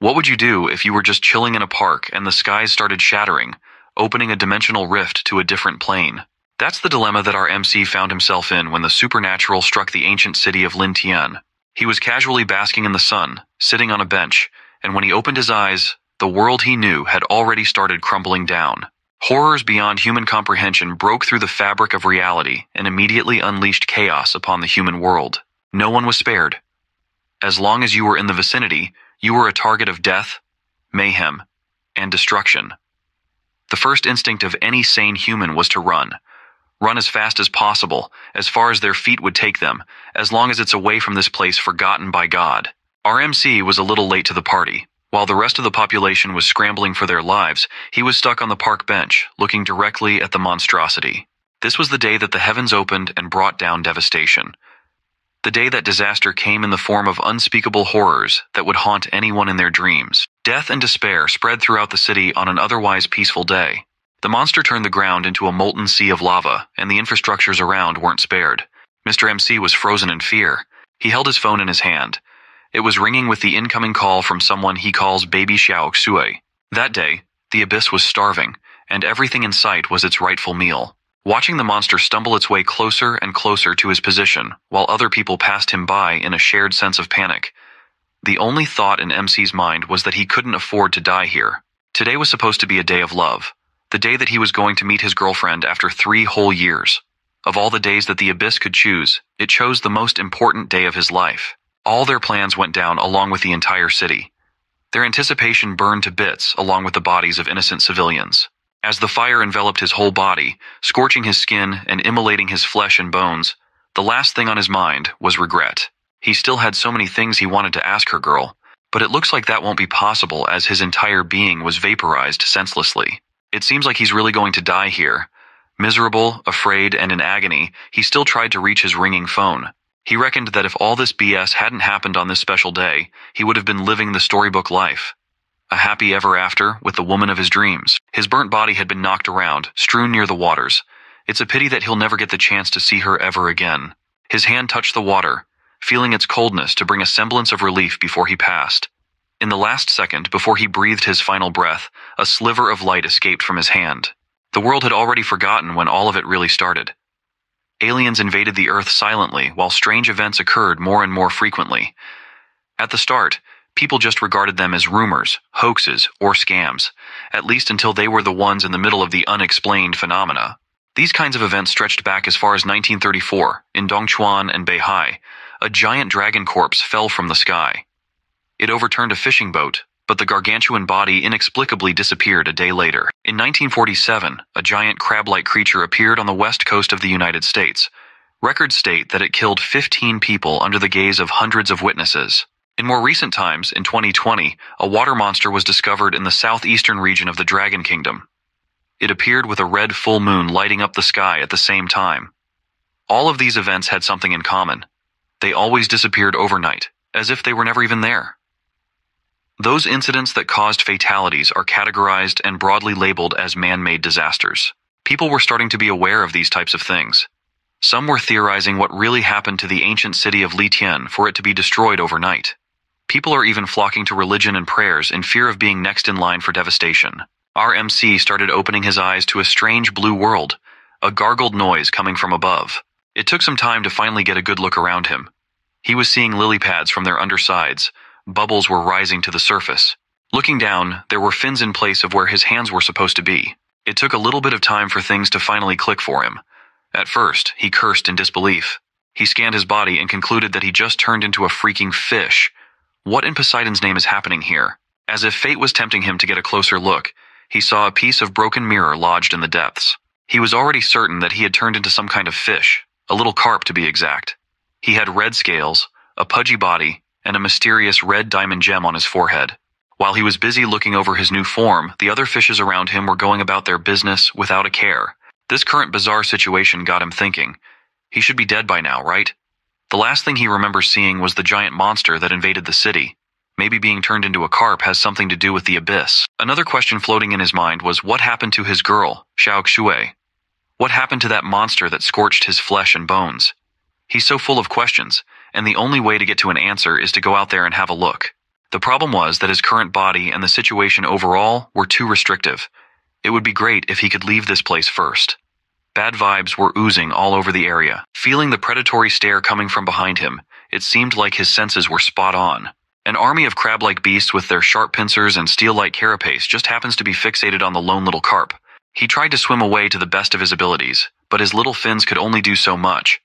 What would you do if you were just chilling in a park and the skies started shattering, opening a dimensional rift to a different plane? That's the dilemma that our MC found himself in when the supernatural struck the ancient city of Lin Tian. He was casually basking in the sun, sitting on a bench, and when he opened his eyes, the world he knew had already started crumbling down. Horrors beyond human comprehension broke through the fabric of reality and immediately unleashed chaos upon the human world. No one was spared. As long as you were in the vicinity, you were a target of death, mayhem, and destruction. The first instinct of any sane human was to run. Run as fast as possible, as far as their feet would take them, as long as it's away from this place forgotten by God. Our MC was a little late to the party. While the rest of the population was scrambling for their lives, he was stuck on the park bench, looking directly at the monstrosity. This was the day that the heavens opened and brought down devastation. The day that disaster came in the form of unspeakable horrors that would haunt anyone in their dreams. Death and despair spread throughout the city on an otherwise peaceful day. The monster turned the ground into a molten sea of lava, and the infrastructures around weren't spared. Mr. MC was frozen in fear. He held his phone in his hand. It was ringing with the incoming call from someone he calls Baby Xiao Xue. That day, the abyss was starving, and everything in sight was its rightful meal. Watching the monster stumble its way closer and closer to his position, while other people passed him by in a shared sense of panic. The only thought in MC's mind was that he couldn't afford to die here. Today was supposed to be a day of love. The day that he was going to meet his girlfriend after 3 whole years. Of all the days that the abyss could choose, it chose the most important day of his life. All their plans went down along with the entire city. Their anticipation burned to bits along with the bodies of innocent civilians. As the fire enveloped his whole body, scorching his skin and immolating his flesh and bones, the last thing on his mind was regret. He still had so many things he wanted to ask her girl, but it looks like that won't be possible as his entire being was vaporized senselessly. It seems like he's really going to die here. Miserable, afraid, and in agony, he still tried to reach his ringing phone. He reckoned that if all this BS hadn't happened on this special day, he would have been living the storybook life. A happy ever after with the woman of his dreams. His burnt body had been knocked around, strewn near the waters. It's a pity that he'll never get the chance to see her ever again. His hand touched the water, feeling its coldness to bring a semblance of relief before he passed. In the last second, before he breathed his final breath, a sliver of light escaped from his hand. The world had already forgotten when all of it really started. Aliens invaded the Earth silently while strange events occurred more and more frequently. At the start, people just regarded them as rumors, hoaxes, or scams, at least until they were the ones in the middle of the unexplained phenomena. These kinds of events stretched back as far as 1934, in Dongchuan and Beihai. A giant dragon corpse fell from the sky. It overturned a fishing boat, but the gargantuan body inexplicably disappeared a day later. In 1947, a giant crab-like creature appeared on the west coast of the United States. Records state that it killed 15 people under the gaze of hundreds of witnesses. In more recent times, in 2020, a water monster was discovered in the southeastern region of the Dragon Kingdom. It appeared with a red full moon lighting up the sky at the same time. All of these events had something in common. They always disappeared overnight, as if they were never even there. Those incidents that caused fatalities are categorized and broadly labeled as man-made disasters. People were starting to be aware of these types of things. Some were theorizing what really happened to the ancient city of Litian for it to be destroyed overnight. People are even flocking to religion and prayers in fear of being next in line for devastation. Our MC started opening his eyes to a strange blue world, a gargled noise coming from above. It took some time to finally get a good look around him. He was seeing lily pads from their undersides. Bubbles were rising to the surface. Looking down, there were fins in place of where his hands were supposed to be. It took a little bit of time for things to finally click for him. At first, he cursed in disbelief. He scanned his body and concluded that he just turned into a freaking fish. What in Poseidon's name is happening here? As if fate was tempting him to get a closer look, he saw a piece of broken mirror lodged in the depths. He was already certain that he had turned into some kind of fish, a little carp to be exact. He had red scales, a pudgy body, and a mysterious red diamond gem on his forehead. While he was busy looking over his new form, the other fishes around him were going about their business without a care. This current bizarre situation got him thinking. He should be dead by now, right? The last thing he remembers seeing was the giant monster that invaded the city. Maybe being turned into a carp has something to do with the abyss. Another question floating in his mind was what happened to his girl, Xiao Xue? What happened to that monster that scorched his flesh and bones? He's so full of questions, and the only way to get to an answer is to go out there and have a look. The problem was that his current body and the situation overall were too restrictive. It would be great if he could leave this place first. Bad vibes were oozing all over the area. Feeling the predatory stare coming from behind him, it seemed like his senses were spot on. An army of crab-like beasts with their sharp pincers and steel-like carapace just happens to be fixated on the lone little carp. He tried to swim away to the best of his abilities, but his little fins could only do so much.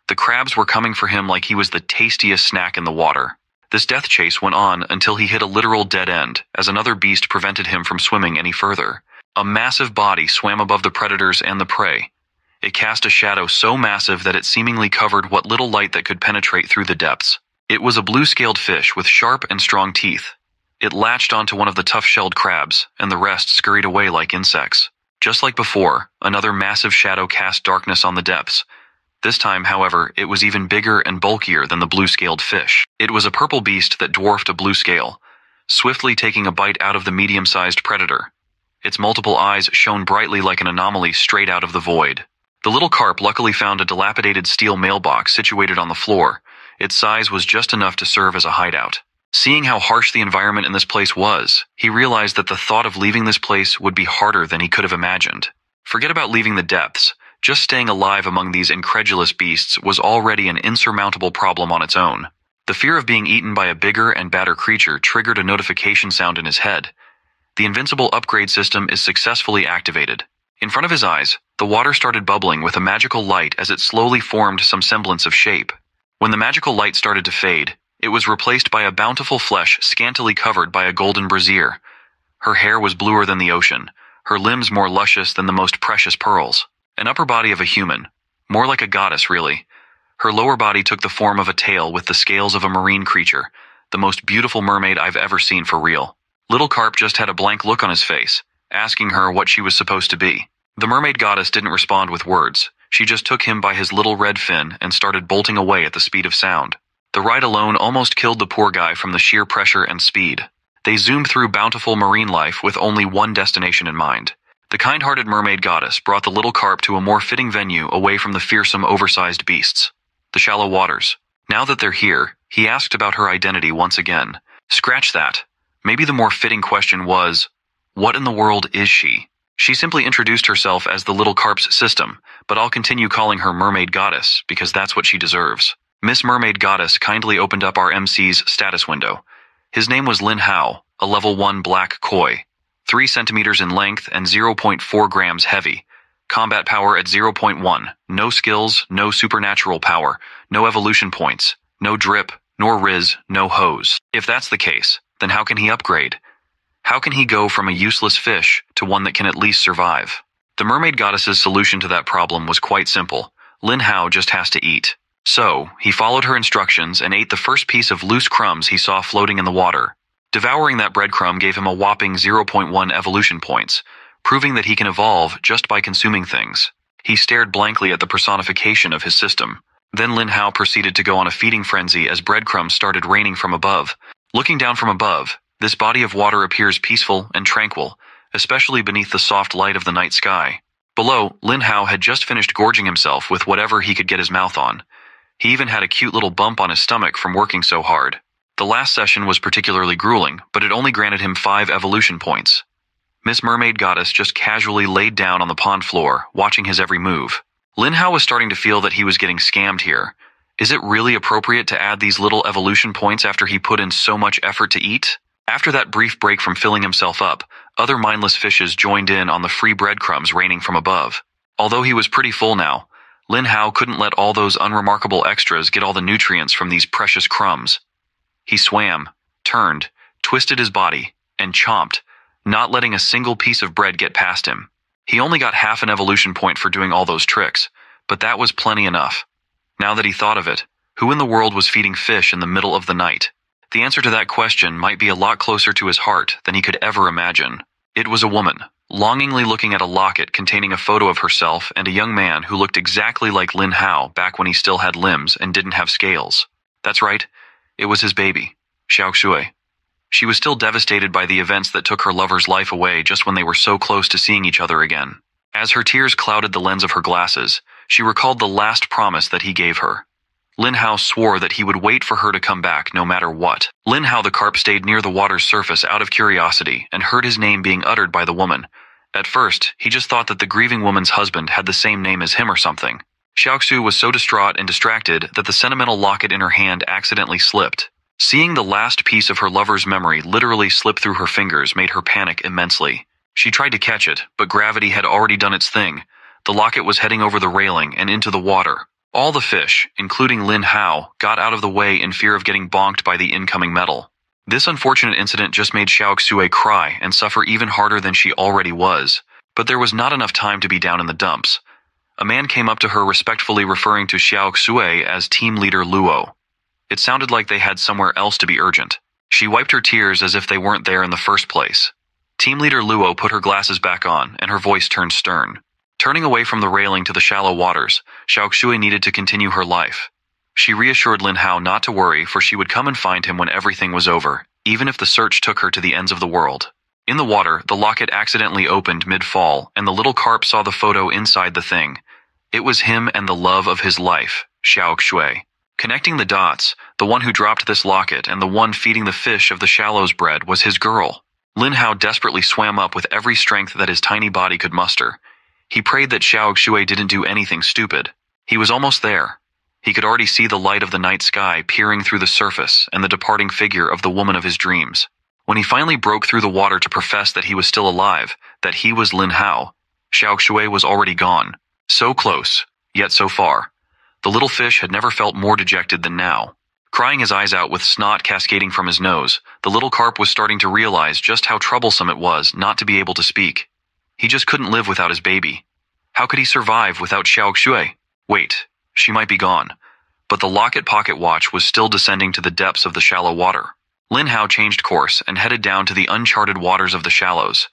The crabs were coming for him like he was the tastiest snack in the water. This death chase went on until he hit a literal dead end, as another beast prevented him from swimming any further. A massive body swam above the predators and the prey. It cast a shadow so massive that it seemingly covered what little light that could penetrate through the depths. It was a blue-scaled fish with sharp and strong teeth. It latched onto one of the tough-shelled crabs, and the rest scurried away like insects. Just like before, another massive shadow cast darkness on the depths. This time, however, it was even bigger and bulkier than the blue-scaled fish. It was a purple beast that dwarfed a blue scale, swiftly taking a bite out of the medium-sized predator. Its multiple eyes shone brightly like an anomaly straight out of the void. The little carp luckily found a dilapidated steel mailbox situated on the floor. Its size was just enough to serve as a hideout. Seeing how harsh the environment in this place was, he realized that the thought of leaving this place would be harder than he could have imagined. Forget about leaving the depths. Just staying alive among these incredulous beasts was already an insurmountable problem on its own. The fear of being eaten by a bigger and badder creature triggered a notification sound in his head. The invincible upgrade system is successfully activated. In front of his eyes, the water started bubbling with a magical light as it slowly formed some semblance of shape. When the magical light started to fade, it was replaced by a bountiful flesh scantily covered by a golden brazier. Her hair was bluer than the ocean, her limbs more luscious than the most precious pearls. An upper body of a human, more like a goddess really. Her lower body took the form of a tail with the scales of a marine creature, the most beautiful mermaid I've ever seen for real. Little Carp just had a blank look on his face, asking her what she was supposed to be. The mermaid goddess didn't respond with words. She just took him by his little red fin and started bolting away at the speed of sound. The ride alone almost killed the poor guy from the sheer pressure and speed. They zoomed through bountiful marine life with only one destination in mind. The kind-hearted mermaid goddess brought the little carp to a more fitting venue away from the fearsome oversized beasts. The shallow waters. Now that they're here, he asked about her identity once again. Scratch that. Maybe the more fitting question was, what in the world is she? She simply introduced herself as the little carp's system, but I'll continue calling her mermaid goddess because that's what she deserves. Miss Mermaid Goddess kindly opened up our MC's status window. His name was Lin Hao, a level 1 black koi. 3 centimeters in length and 0.4 grams heavy. Combat power at 0.1. No skills, no supernatural power, no evolution points, no drip, nor riz, no hose. If that's the case, then how can he upgrade? How can he go from a useless fish to one that can at least survive? The mermaid goddess's solution to that problem was quite simple. Lin Hao just has to eat. So, he followed her instructions and ate the first piece of loose crumbs he saw floating in the water. Devouring that breadcrumb gave him a whopping 0.1 evolution points, proving that he can evolve just by consuming things. He stared blankly at the personification of his system. Then Lin Hao proceeded to go on a feeding frenzy as breadcrumbs started raining from above. Looking down from above, this body of water appears peaceful and tranquil, especially beneath the soft light of the night sky. Below, Lin Hao had just finished gorging himself with whatever he could get his mouth on. He even had a cute little bump on his stomach from working so hard. The last session was particularly grueling, but it only granted him 5 evolution points. Miss Mermaid Goddess just casually laid down on the pond floor, watching his every move. Lin Hao was starting to feel that he was getting scammed here. Is it really appropriate to add these little evolution points after he put in so much effort to eat? After that brief break from filling himself up, other mindless fishes joined in on the free breadcrumbs raining from above. Although he was pretty full now, Lin Hao couldn't let all those unremarkable extras get all the nutrients from these precious crumbs. He swam, turned, twisted his body, and chomped, not letting a single piece of bread get past him. He only got half an evolution point for doing all those tricks, but that was plenty enough. Now that he thought of it, who in the world was feeding fish in the middle of the night? The answer to that question might be a lot closer to his heart than he could ever imagine. It was a woman, longingly looking at a locket containing a photo of herself and a young man who looked exactly like Lin Hao back when he still had limbs and didn't have scales. That's right, it was his baby, Xiao Shui. She was still devastated by the events that took her lover's life away just when they were so close to seeing each other again. As her tears clouded the lens of her glasses, she recalled the last promise that he gave her. Lin Hao swore that he would wait for her to come back no matter what. Lin Hao the carp stayed near the water's surface out of curiosity and heard his name being uttered by the woman. At first, he just thought that the grieving woman's husband had the same name as him or something. Xiaoxu was so distraught and distracted that the sentimental locket in her hand accidentally slipped. Seeing the last piece of her lover's memory literally slip through her fingers made her panic immensely. She tried to catch it, but gravity had already done its thing. The locket was heading over the railing and into the water. All the fish, including Lin Hao, got out of the way in fear of getting bonked by the incoming metal. This unfortunate incident just made Xiaoxue cry and suffer even harder than she already was. But there was not enough time to be down in the dumps. A man came up to her respectfully referring to Xiaoxue as team leader Luo. It sounded like they had somewhere else to be urgent. She wiped her tears as if they weren't there in the first place. Team leader Luo put her glasses back on, and her voice turned stern. Turning away from the railing to the shallow waters, Xiaoxue needed to continue her life. She reassured Lin Hao not to worry, for she would come and find him when everything was over, even if the search took her to the ends of the world. In the water, the locket accidentally opened mid-fall, and the little carp saw the photo inside the thing. It was him and the love of his life, Xiaoxue. Connecting the dots, the one who dropped this locket and the one feeding the fish of the shallows bread was his girl. Lin Hao desperately swam up with every strength that his tiny body could muster. He prayed that Xiaoxue didn't do anything stupid. He was almost there. He could already see the light of the night sky peering through the surface and the departing figure of the woman of his dreams. When he finally broke through the water to profess that he was still alive, that he was Lin Hao, Xiaoxue was already gone. So close, yet so far. The little fish had never felt more dejected than now. Crying his eyes out with snot cascading from his nose, the little carp was starting to realize just how troublesome it was not to be able to speak. He just couldn't live without his baby. How could he survive without Xiaoxue? Wait, she might be gone. But the locket pocket watch was still descending to the depths of the shallow water. Lin Hao changed course and headed down to the uncharted waters of the shallows.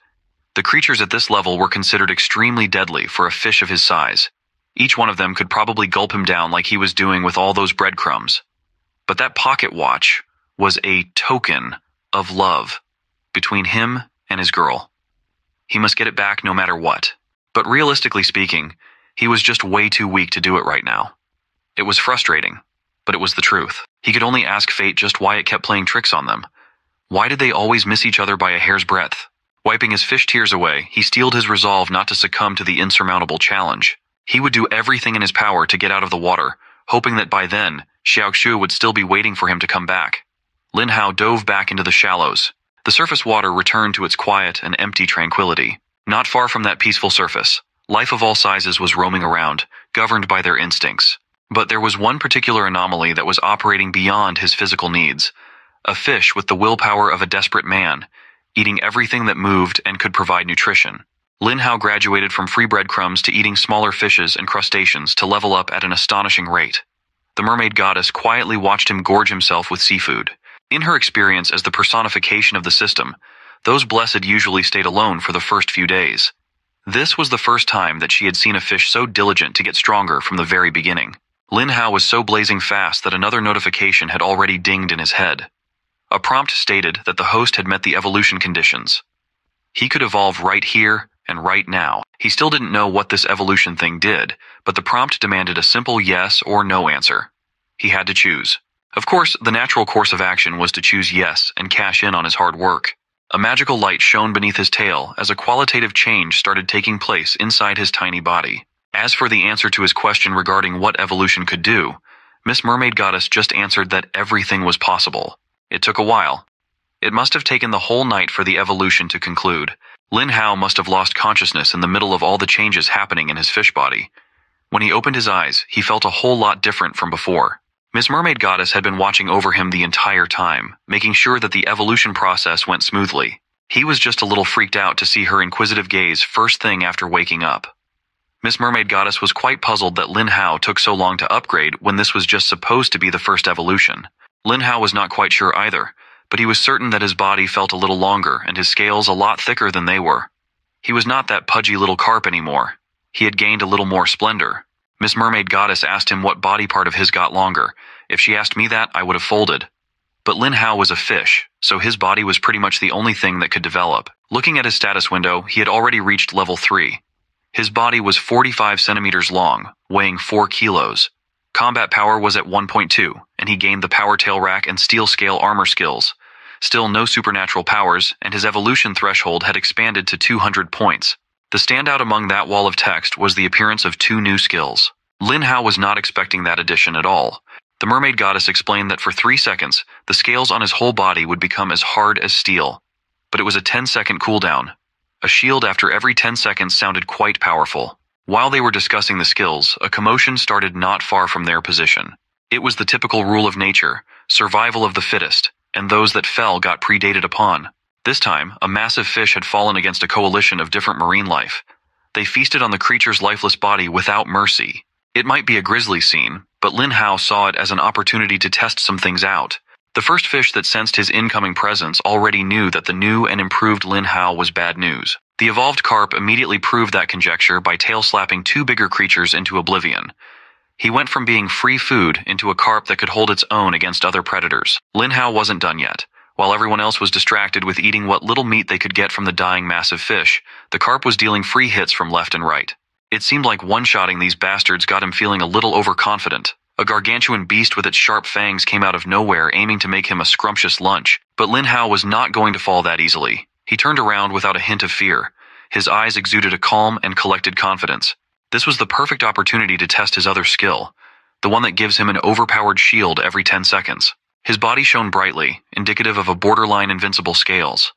The creatures at this level were considered extremely deadly for a fish of his size. Each one of them could probably gulp him down like he was doing with all those breadcrumbs. But that pocket watch was a token of love between him and his girl. He must get it back no matter what. But realistically speaking, he was just way too weak to do it right now. It was frustrating, but it was the truth. He could only ask fate just why it kept playing tricks on them. Why did they always miss each other by a hair's breadth? Wiping his fish tears away, he steeled his resolve not to succumb to the insurmountable challenge. He would do everything in his power to get out of the water, hoping that by then, Xiaoxue would still be waiting for him to come back. Lin Hao dove back into the shallows. The surface water returned to its quiet and empty tranquility. Not far from that peaceful surface, life of all sizes was roaming around, governed by their instincts. But there was one particular anomaly that was operating beyond his physical needs. A fish with the willpower of a desperate man, eating everything that moved and could provide nutrition. Lin Hao graduated from free breadcrumbs to eating smaller fishes and crustaceans to level up at an astonishing rate. The mermaid goddess quietly watched him gorge himself with seafood. In her experience as the personification of the system, those blessed usually stayed alone for the first few days. This was the first time that she had seen a fish so diligent to get stronger from the very beginning. Lin Hao was so blazing fast that another notification had already dinged in his head. A prompt stated that the host had met the evolution conditions. He could evolve right here and right now. He still didn't know what this evolution thing did, but the prompt demanded a simple yes or no answer. He had to choose. Of course, the natural course of action was to choose yes and cash in on his hard work. A magical light shone beneath his tail as a qualitative change started taking place inside his tiny body. As for the answer to his question regarding what evolution could do, Miss Mermaid Goddess just answered that everything was possible. It took a while. It must have taken the whole night for the evolution to conclude. Lin Hao must have lost consciousness in the middle of all the changes happening in his fish body. When he opened his eyes, he felt a whole lot different from before. Miss Mermaid Goddess had been watching over him the entire time, making sure that the evolution process went smoothly. He was just a little freaked out to see her inquisitive gaze first thing after waking up. Miss Mermaid Goddess was quite puzzled that Lin Hao took so long to upgrade when this was just supposed to be the first evolution. Lin Hao was not quite sure either, but he was certain that his body felt a little longer and his scales a lot thicker than they were. He was not that pudgy little carp anymore. He had gained a little more splendor. Miss Mermaid Goddess asked him what body part of his got longer. If she asked me that, I would have folded. But Lin Hao was a fish, so his body was pretty much the only thing that could develop. Looking at his status window, he had already reached level 3. His body was 45 centimeters long, weighing 4 kilos. Combat power was at 1.2, and he gained the power tail rack and steel scale armor skills. Still no supernatural powers, and his evolution threshold had expanded to 200 points. The standout among that wall of text was the appearance of 2 new skills. Lin Hao was not expecting that addition at all. The mermaid goddess explained that for 3 seconds, the scales on his whole body would become as hard as steel. But it was a 10-second cooldown. A shield after every 10 seconds sounded quite powerful. While they were discussing the skills, a commotion started not far from their position. It was the typical rule of nature, survival of the fittest, and those that fell got predated upon. This time, a massive fish had fallen against a coalition of different marine life. They feasted on the creature's lifeless body without mercy. It might be a grisly scene, but Lin Hao saw it as an opportunity to test some things out. The first fish that sensed his incoming presence already knew that the new and improved Lin Hao was bad news. The evolved carp immediately proved that conjecture by tail-slapping 2 bigger creatures into oblivion. He went from being free food into a carp that could hold its own against other predators. Lin Hao wasn't done yet. While everyone else was distracted with eating what little meat they could get from the dying massive fish, the carp was dealing free hits from left and right. It seemed like one-shotting these bastards got him feeling a little overconfident. A gargantuan beast with its sharp fangs came out of nowhere, aiming to make him a scrumptious lunch. But Lin Hao was not going to fall that easily. He turned around without a hint of fear. His eyes exuded a calm and collected confidence. This was the perfect opportunity to test his other skill, the one that gives him an overpowered shield every 10 seconds. His body shone brightly, indicative of a borderline invincible scales.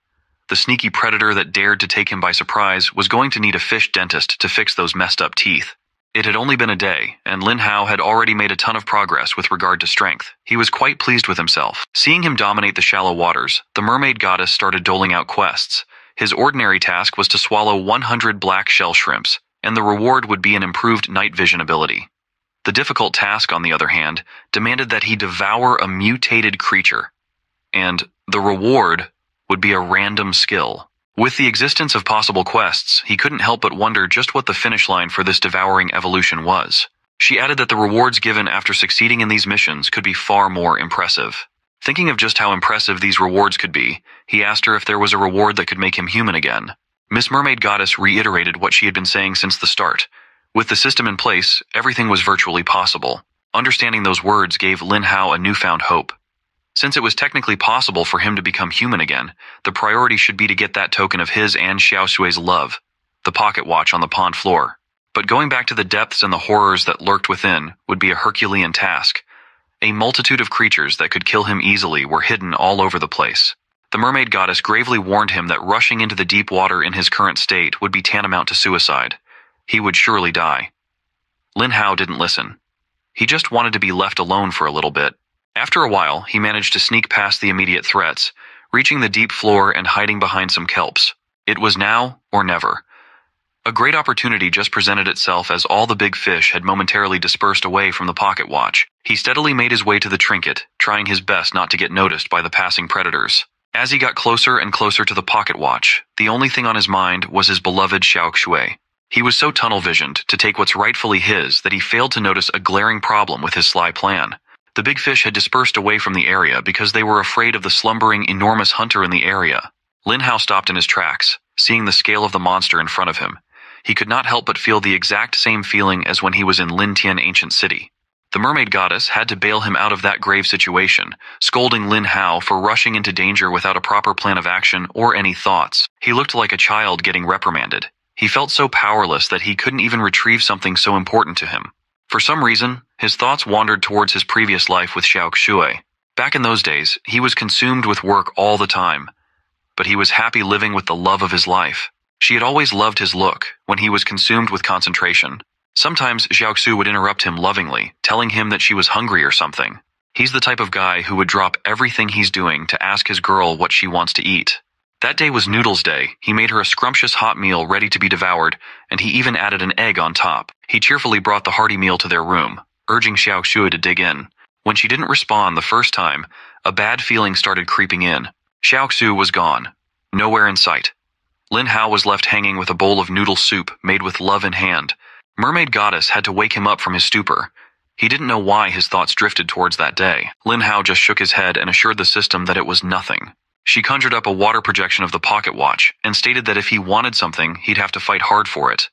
The sneaky predator that dared to take him by surprise was going to need a fish dentist to fix those messed up teeth. It had only been a day, and Lin Hao had already made a ton of progress with regard to strength. He was quite pleased with himself. Seeing him dominate the shallow waters, the mermaid goddess started doling out quests. His ordinary task was to swallow 100 black shell shrimps, and the reward would be an improved night vision ability. The difficult task, on the other hand, demanded that he devour a mutated creature, and the reward would be a random skill. With the existence of possible quests, he couldn't help but wonder just what the finish line for this devouring evolution was. She added that the rewards given after succeeding in these missions could be far more impressive. Thinking of just how impressive these rewards could be, he asked her if there was a reward that could make him human again. Miss Mermaid Goddess reiterated what she had been saying since the start. With the system in place, everything was virtually possible. Understanding those words gave Lin Hao a newfound hope. Since it was technically possible for him to become human again, the priority should be to get that token of his and Xiao Xue's love, the pocket watch on the pond floor. But going back to the depths and the horrors that lurked within would be a Herculean task. A multitude of creatures that could kill him easily were hidden all over the place. The mermaid goddess gravely warned him that rushing into the deep water in his current state would be tantamount to suicide. He would surely die. Lin Hao didn't listen. He just wanted to be left alone for a little bit. After a while, he managed to sneak past the immediate threats, reaching the deep floor and hiding behind some kelps. It was now or never. A great opportunity just presented itself as all the big fish had momentarily dispersed away from the pocket watch. He steadily made his way to the trinket, trying his best not to get noticed by the passing predators. As he got closer and closer to the pocket watch, the only thing on his mind was his beloved Xiao Xue. He was so tunnel-visioned to take what's rightfully his that he failed to notice a glaring problem with his sly plan. The big fish had dispersed away from the area because they were afraid of the slumbering, enormous hunter in the area. Lin Hao stopped in his tracks, seeing the scale of the monster in front of him. He could not help but feel the exact same feeling as when he was in Lintian Ancient City. The mermaid goddess had to bail him out of that grave situation, scolding Lin Hao for rushing into danger without a proper plan of action or any thoughts. He looked like a child getting reprimanded. He felt so powerless that he couldn't even retrieve something so important to him. For some reason, his thoughts wandered towards his previous life with Xiao Xue. Back in those days, he was consumed with work all the time, but he was happy living with the love of his life. She had always loved his look when he was consumed with concentration. Sometimes Xiao Xue would interrupt him lovingly, telling him that she was hungry or something. He's the type of guy who would drop everything he's doing to ask his girl what she wants to eat. That day was Noodles Day. He made her a scrumptious hot meal ready to be devoured, and he even added an egg on top. He cheerfully brought the hearty meal to their room, urging Xiao Xue to dig in. When she didn't respond the first time, a bad feeling started creeping in. Xiao Xue was gone. Nowhere in sight. Lin Hao was left hanging with a bowl of noodle soup made with love in hand. Mermaid Goddess had to wake him up from his stupor. He didn't know why his thoughts drifted towards that day. Lin Hao just shook his head and assured the system that it was nothing. She conjured up a water projection of the pocket watch and stated that if he wanted something, he'd have to fight hard for it.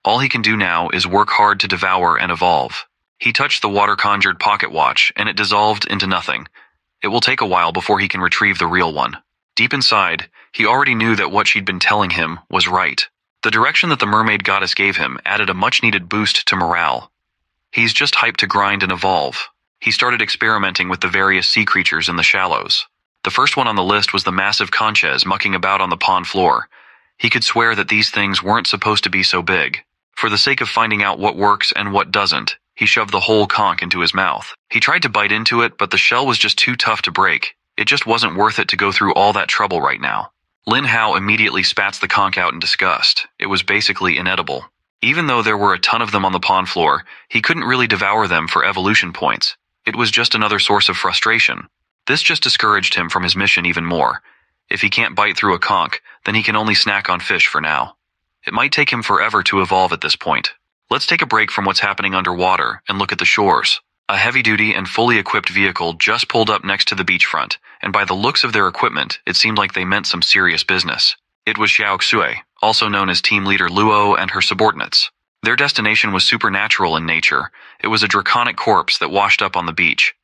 All he can do now is work hard to devour and evolve. He touched the water-conjured pocket watch, and it dissolved into nothing. It will take a while before he can retrieve the real one. Deep inside, he already knew that what she'd been telling him was right. The direction that the mermaid goddess gave him added a much-needed boost to morale. He's just hyped to grind and evolve. He started experimenting with the various sea creatures in the shallows. The first one on the list was the massive conches mucking about on the pond floor. He could swear that these things weren't supposed to be so big. For the sake of finding out what works and what doesn't, he shoved the whole conch into his mouth. He tried to bite into it, but the shell was just too tough to break. It just wasn't worth it to go through all that trouble right now. Lin Hao immediately spats the conch out in disgust. It was basically inedible. Even though there were a ton of them on the pond floor, he couldn't really devour them for evolution points. It was just another source of frustration. This just discouraged him from his mission even more. If he can't bite through a conch, then he can only snack on fish for now. It might take him forever to evolve at this point. Let's take a break from what's happening underwater and look at the shores. A heavy-duty and fully equipped vehicle just pulled up next to the beachfront, and by the looks of their equipment, it seemed like they meant some serious business. It was Xiao Xue, also known as team leader Luo, and her subordinates. Their destination was supernatural in nature. It was a draconic corpse that washed up on the beach.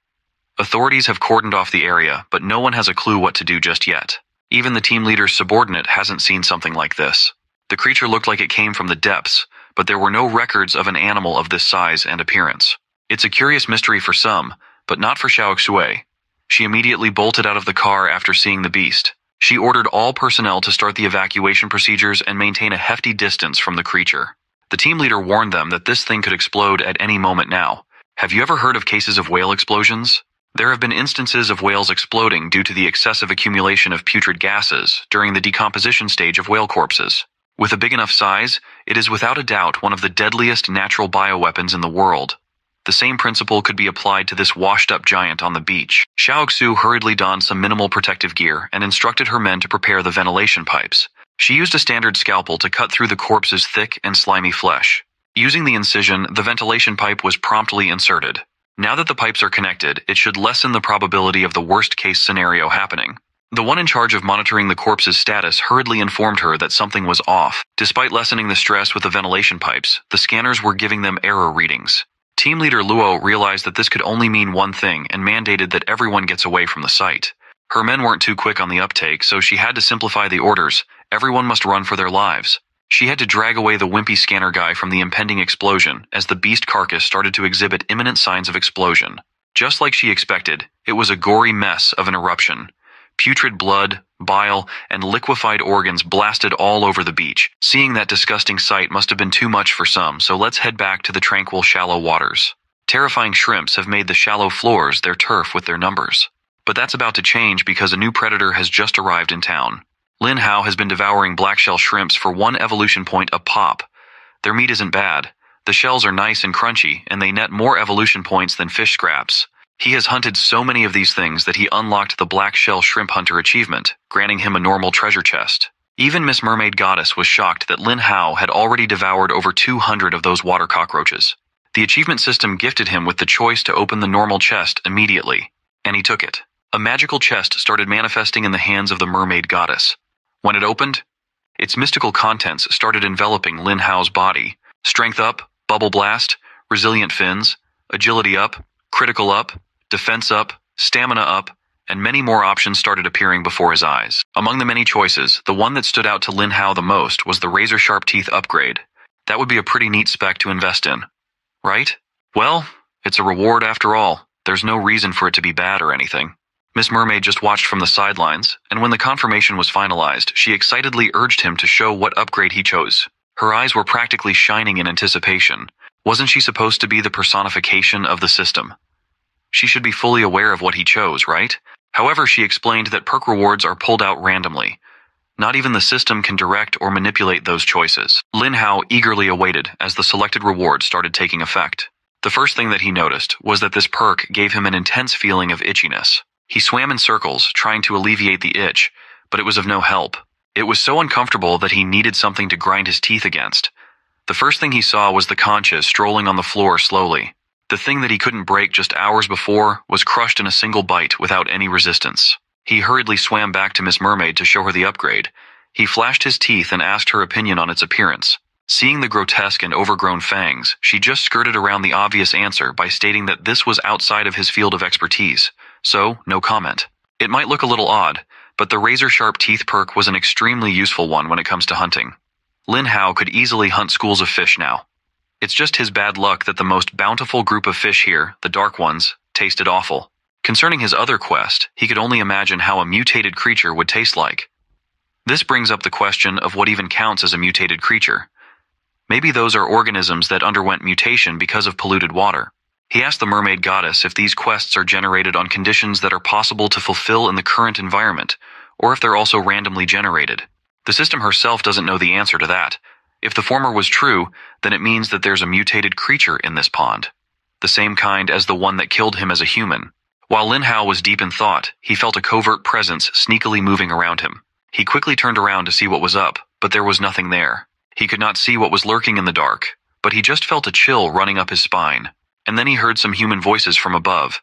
Authorities have cordoned off the area, but no one has a clue what to do just yet. Even the team leader's subordinate hasn't seen something like this. The creature looked like it came from the depths, but there were no records of an animal of this size and appearance. It's a curious mystery for some, but not for Xiao Xue. She immediately bolted out of the car after seeing the beast. She ordered all personnel to start the evacuation procedures and maintain a hefty distance from the creature. The team leader warned them that this thing could explode at any moment now. Have you ever heard of cases of whale explosions? There have been instances of whales exploding due to the excessive accumulation of putrid gases during the decomposition stage of whale corpses. With a big enough size, it is without a doubt one of the deadliest natural bioweapons in the world. The same principle could be applied to this washed-up giant on the beach. Xiao Xu hurriedly donned some minimal protective gear and instructed her men to prepare the ventilation pipes. She used a standard scalpel to cut through the corpse's thick and slimy flesh. Using the incision, the ventilation pipe was promptly inserted. Now that the pipes are connected, it should lessen the probability of the worst-case scenario happening. The one in charge of monitoring the corpse's status hurriedly informed her that something was off. Despite lessening the stress with the ventilation pipes, the scanners were giving them error readings. Team leader Luo realized that this could only mean one thing and mandated that everyone gets away from the site. Her men weren't too quick on the uptake, so she had to simplify the orders. Everyone must run for their lives. She had to drag away the wimpy scanner guy from the impending explosion as the beast carcass started to exhibit imminent signs of explosion. Just like she expected, it was a gory mess of an eruption. Putrid blood, bile, and liquefied organs blasted all over the beach. Seeing that disgusting sight must have been too much for some, so let's head back to the tranquil shallow waters. Terrifying shrimps have made the shallow floors their turf with their numbers. But that's about to change because a new predator has just arrived in town. Lin Hao has been devouring blackshell shrimps for 1 evolution point a pop. Their meat isn't bad. The shells are nice and crunchy, and they net more evolution points than fish scraps. He has hunted so many of these things that he unlocked the Black Shell Shrimp Hunter achievement, granting him a normal treasure chest. Even Miss Mermaid Goddess was shocked that Lin Hao had already devoured over 200 of those water cockroaches. The achievement system gifted him with the choice to open the normal chest immediately, and he took it. A magical chest started manifesting in the hands of the Mermaid Goddess. When it opened, its mystical contents started enveloping Lin Hao's body. Strength up, bubble blast, resilient fins, agility up, critical up, defense up, stamina up, and many more options started appearing before his eyes. Among the many choices, the one that stood out to Lin Hao the most was the razor-sharp teeth upgrade. That would be a pretty neat spec to invest in. Right? Well, it's a reward after all. There's no reason for it to be bad or anything. Miss Mermaid just watched from the sidelines, and when the confirmation was finalized, she excitedly urged him to show what upgrade he chose. Her eyes were practically shining in anticipation. Wasn't she supposed to be the personification of the system? She should be fully aware of what he chose, right? However, she explained that perk rewards are pulled out randomly. Not even the system can direct or manipulate those choices. Lin Hao eagerly awaited as the selected rewards started taking effect. The first thing that he noticed was that this perk gave him an intense feeling of itchiness. He swam in circles, trying to alleviate the itch, but it was of no help. It was so uncomfortable that he needed something to grind his teeth against. The first thing he saw was the conches strolling on the floor slowly. The thing that he couldn't break just hours before was crushed in a single bite without any resistance. He hurriedly swam back to Miss Mermaid to show her the upgrade. He flashed his teeth and asked her opinion on its appearance. Seeing the grotesque and overgrown fangs, she just skirted around the obvious answer by stating that this was outside of his field of expertise, so no comment. It might look a little odd, but the razor-sharp teeth perk was an extremely useful one when it comes to hunting. Lin Hao could easily hunt schools of fish now. It's just his bad luck that the most bountiful group of fish here, the dark ones, tasted awful. Concerning his other quest, he could only imagine how a mutated creature would taste like. This brings up the question of what even counts as a mutated creature. Maybe those are organisms that underwent mutation because of polluted water. He asked the mermaid goddess if these quests are generated on conditions that are possible to fulfill in the current environment, or if they're also randomly generated. The system herself doesn't know the answer to that. If the former was true, then it means that there's a mutated creature in this pond. The same kind as the one that killed him as a human. While Lin Hao was deep in thought, he felt a covert presence sneakily moving around him. He quickly turned around to see what was up, but there was nothing there. He could not see what was lurking in the dark, but he just felt a chill running up his spine. And then he heard some human voices from above.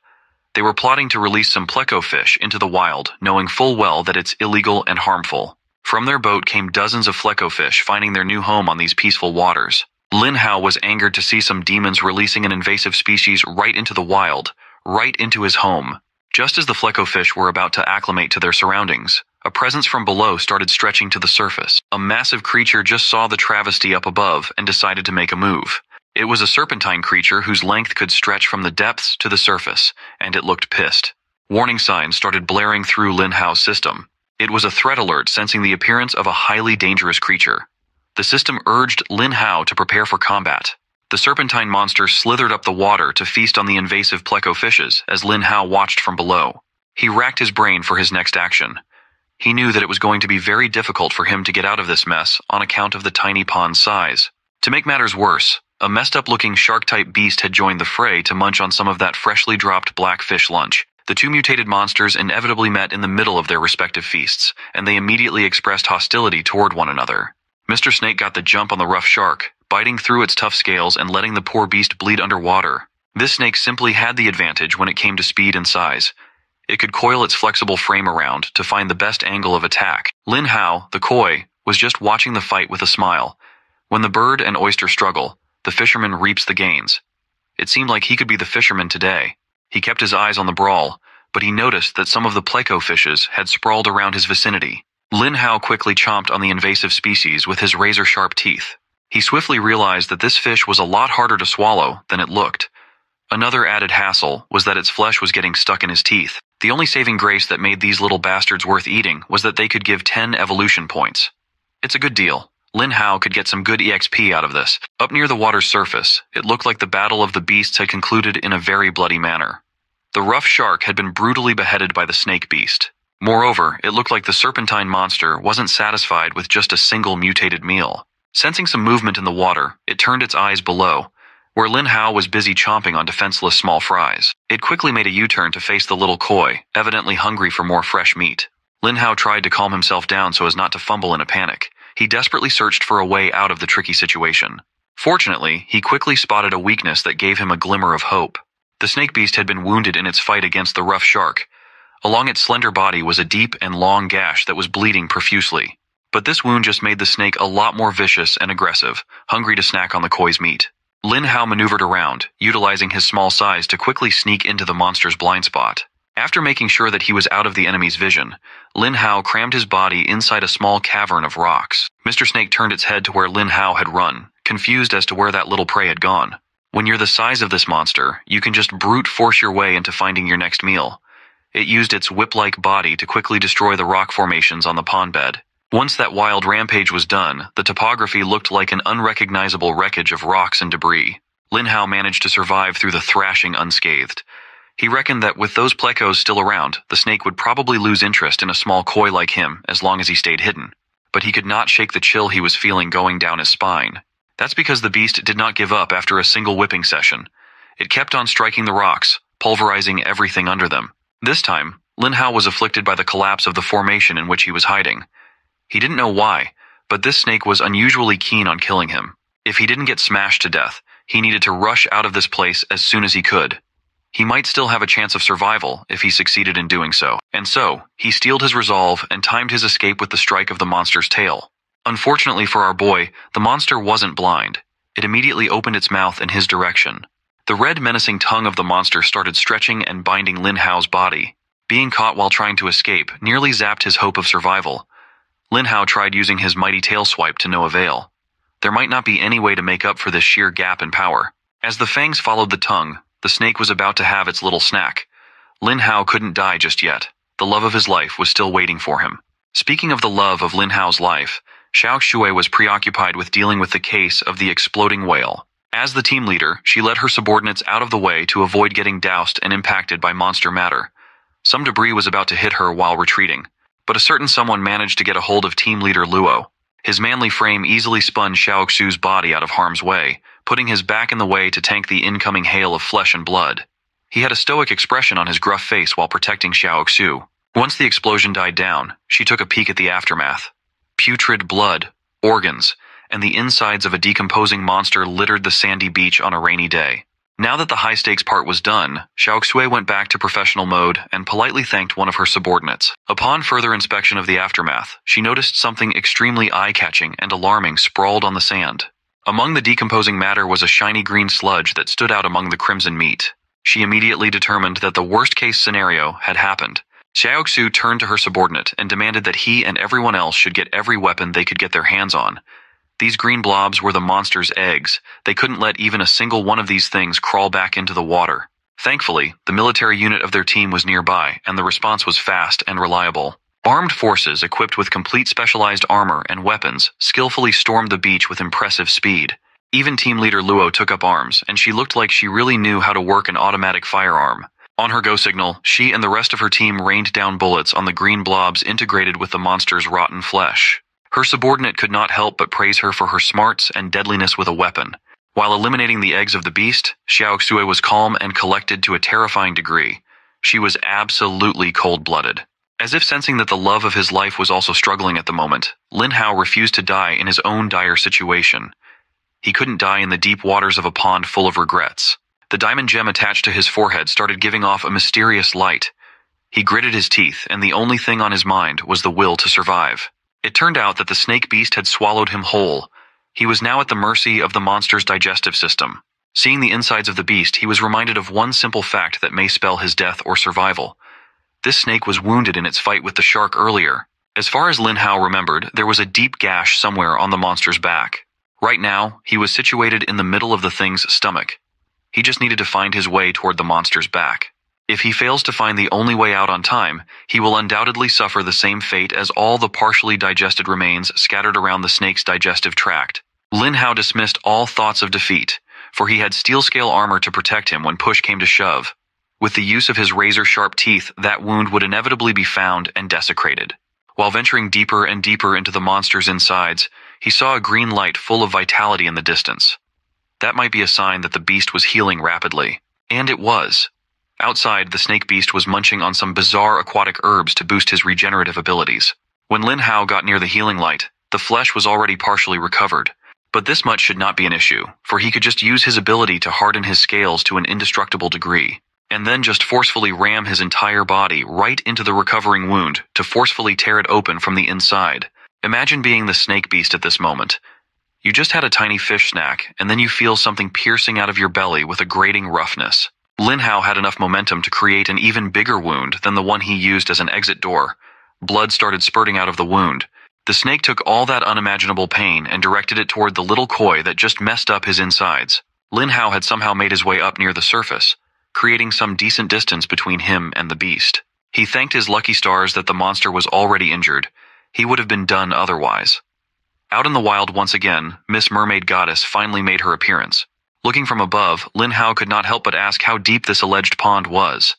They were plotting to release some pleco fish into the wild, knowing full well that it's illegal and harmful. From their boat came dozens of flecko fish finding their new home on these peaceful waters. Lin Hao was angered to see some demons releasing an invasive species right into the wild, right into his home. Just as the flecko fish were about to acclimate to their surroundings, a presence from below started stretching to the surface. A massive creature just saw the travesty up above and decided to make a move. It was a serpentine creature whose length could stretch from the depths to the surface, and it looked pissed. Warning signs started blaring through Lin Hao's system. It was a threat alert sensing the appearance of a highly dangerous creature. The system urged Lin Hao to prepare for combat. The serpentine monster slithered up the water to feast on the invasive pleco fishes as Lin Hao watched from below. He racked his brain for his next action. He knew that it was going to be very difficult for him to get out of this mess on account of the tiny pond's size. To make matters worse, a messed-up-looking shark-type beast had joined the fray to munch on some of that freshly dropped black fish lunch. The two mutated monsters inevitably met in the middle of their respective feasts, and they immediately expressed hostility toward one another. Mr. Snake got the jump on the rough shark, biting through its tough scales and letting the poor beast bleed underwater. This snake simply had the advantage when it came to speed and size. It could coil its flexible frame around to find the best angle of attack. Lin Hao, the koi, was just watching the fight with a smile. When the bird and oyster struggle, the fisherman reaps the gains. It seemed like he could be the fisherman today. He kept his eyes on the brawl, but he noticed that some of the pleco fishes had sprawled around his vicinity. Lin Hao quickly chomped on the invasive species with his razor-sharp teeth. He swiftly realized that this fish was a lot harder to swallow than it looked. Another added hassle was that its flesh was getting stuck in his teeth. The only saving grace that made these little bastards worth eating was that they could give 10 evolution points. It's a good deal. Lin Hao could get some good EXP out of this. Up near the water's surface, it looked like the battle of the beasts had concluded in a very bloody manner. The rough shark had been brutally beheaded by the snake beast. Moreover, it looked like the serpentine monster wasn't satisfied with just a single mutated meal. Sensing some movement in the water, it turned its eyes below, where Lin Hao was busy chomping on defenseless small fries. It quickly made a U-turn to face the little koi, evidently hungry for more fresh meat. Lin Hao tried to calm himself down so as not to fumble in a panic. He desperately searched for a way out of the tricky situation. Fortunately, he quickly spotted a weakness that gave him a glimmer of hope. The snake beast had been wounded in its fight against the rough shark. Along its slender body was a deep and long gash that was bleeding profusely. But this wound just made the snake a lot more vicious and aggressive, hungry to snack on the koi's meat. Lin Hao maneuvered around, utilizing his small size to quickly sneak into the monster's blind spot. After making sure that he was out of the enemy's vision, Lin Hao crammed his body inside a small cavern of rocks. Mr. Snake turned its head to where Lin Hao had run, confused as to where that little prey had gone. When you're the size of this monster, you can just brute force your way into finding your next meal. It used its whip-like body to quickly destroy the rock formations on the pond bed. Once that wild rampage was done, the topography looked like an unrecognizable wreckage of rocks and debris. Lin Hao managed to survive through the thrashing unscathed. He reckoned that with those plecos still around, the snake would probably lose interest in a small koi like him as long as he stayed hidden. But he could not shake the chill he was feeling going down his spine. That's because the beast did not give up after a single whipping session. It kept on striking the rocks, pulverizing everything under them. This time, Lin Hao was afflicted by the collapse of the formation in which he was hiding. He didn't know why, but this snake was unusually keen on killing him. If he didn't get smashed to death, he needed to rush out of this place as soon as he could. He might still have a chance of survival if he succeeded in doing so. And so, he steeled his resolve and timed his escape with the strike of the monster's tail. Unfortunately for our boy, the monster wasn't blind. It immediately opened its mouth in his direction. The red menacing tongue of the monster started stretching and binding Lin Hao's body. Being caught while trying to escape nearly zapped his hope of survival. Lin Hao tried using his mighty tail swipe to no avail. There might not be any way to make up for this sheer gap in power. As the fangs followed the tongue, the snake was about to have its little snack. Lin Hao couldn't die just yet. The love of his life was still waiting for him. Speaking of the love of Lin Hao's life, Xiao Xue was preoccupied with dealing with the case of the exploding whale. As the team leader, she led her subordinates out of the way to avoid getting doused and impacted by monster matter. Some debris was about to hit her while retreating, but a certain someone managed to get a hold of team leader Luo. His manly frame easily spun Xiao Xue's body out of harm's way, putting his back in the way to tank the incoming hail of flesh and blood. He had a stoic expression on his gruff face while protecting Xiao Xue. Once the explosion died down, she took a peek at the aftermath. Putrid blood, organs, and the insides of a decomposing monster littered the sandy beach on a rainy day. Now that the high-stakes part was done, Xiao Xue went back to professional mode and politely thanked one of her subordinates. Upon further inspection of the aftermath, she noticed something extremely eye-catching and alarming sprawled on the sand. Among the decomposing matter was a shiny green sludge that stood out among the crimson meat. She immediately determined that the worst-case scenario had happened. Xiao Xue turned to her subordinate and demanded that he and everyone else should get every weapon they could get their hands on. These green blobs were the monster's eggs. They couldn't let even a single one of these things crawl back into the water. Thankfully, the military unit of their team was nearby, and the response was fast and reliable. Armed forces equipped with complete specialized armor and weapons skillfully stormed the beach with impressive speed. Even team leader Luo took up arms, and she looked like she really knew how to work an automatic firearm. On her go signal, she and the rest of her team rained down bullets on the green blobs integrated with the monster's rotten flesh. Her subordinate could not help but praise her for her smarts and deadliness with a weapon. While eliminating the eggs of the beast, Xiao Xue was calm and collected to a terrifying degree. She was absolutely cold-blooded. As if sensing that the love of his life was also struggling at the moment, Lin Hao refused to die in his own dire situation. He couldn't die in the deep waters of a pond full of regrets. The diamond gem attached to his forehead started giving off a mysterious light. He gritted his teeth, and the only thing on his mind was the will to survive. It turned out that the snake beast had swallowed him whole. He was now at the mercy of the monster's digestive system. Seeing the insides of the beast, he was reminded of one simple fact that may spell his death or survival. This snake was wounded in its fight with the shark earlier. As far as Lin Hao remembered, there was a deep gash somewhere on the monster's back. Right now, he was situated in the middle of the thing's stomach. He just needed to find his way toward the monster's back. If he fails to find the only way out on time, he will undoubtedly suffer the same fate as all the partially digested remains scattered around the snake's digestive tract. Lin Hao dismissed all thoughts of defeat, for he had steel-scale armor to protect him when push came to shove. With the use of his razor-sharp teeth, that wound would inevitably be found and desecrated. While venturing deeper and deeper into the monster's insides, he saw a green light full of vitality in the distance. That might be a sign that the beast was healing rapidly. And it was. Outside, the snake beast was munching on some bizarre aquatic herbs to boost his regenerative abilities. When Lin Hao got near the healing light, the flesh was already partially recovered. But this much should not be an issue, for he could just use his ability to harden his scales to an indestructible degree, and then just forcefully ram his entire body right into the recovering wound to forcefully tear it open from the inside. Imagine being the snake beast at this moment. You just had a tiny fish snack, and then you feel something piercing out of your belly with a grating roughness. Lin Hao had enough momentum to create an even bigger wound than the one he used as an exit door. Blood started spurting out of the wound. The snake took all that unimaginable pain and directed it toward the little koi that just messed up his insides. Lin Hao had somehow made his way up near the surface, creating some decent distance between him and the beast. He thanked his lucky stars that the monster was already injured. He would have been done otherwise. Out in the wild once again, Miss Mermaid Goddess finally made her appearance. Looking from above, Lin Hao could not help but ask how deep this alleged pond was.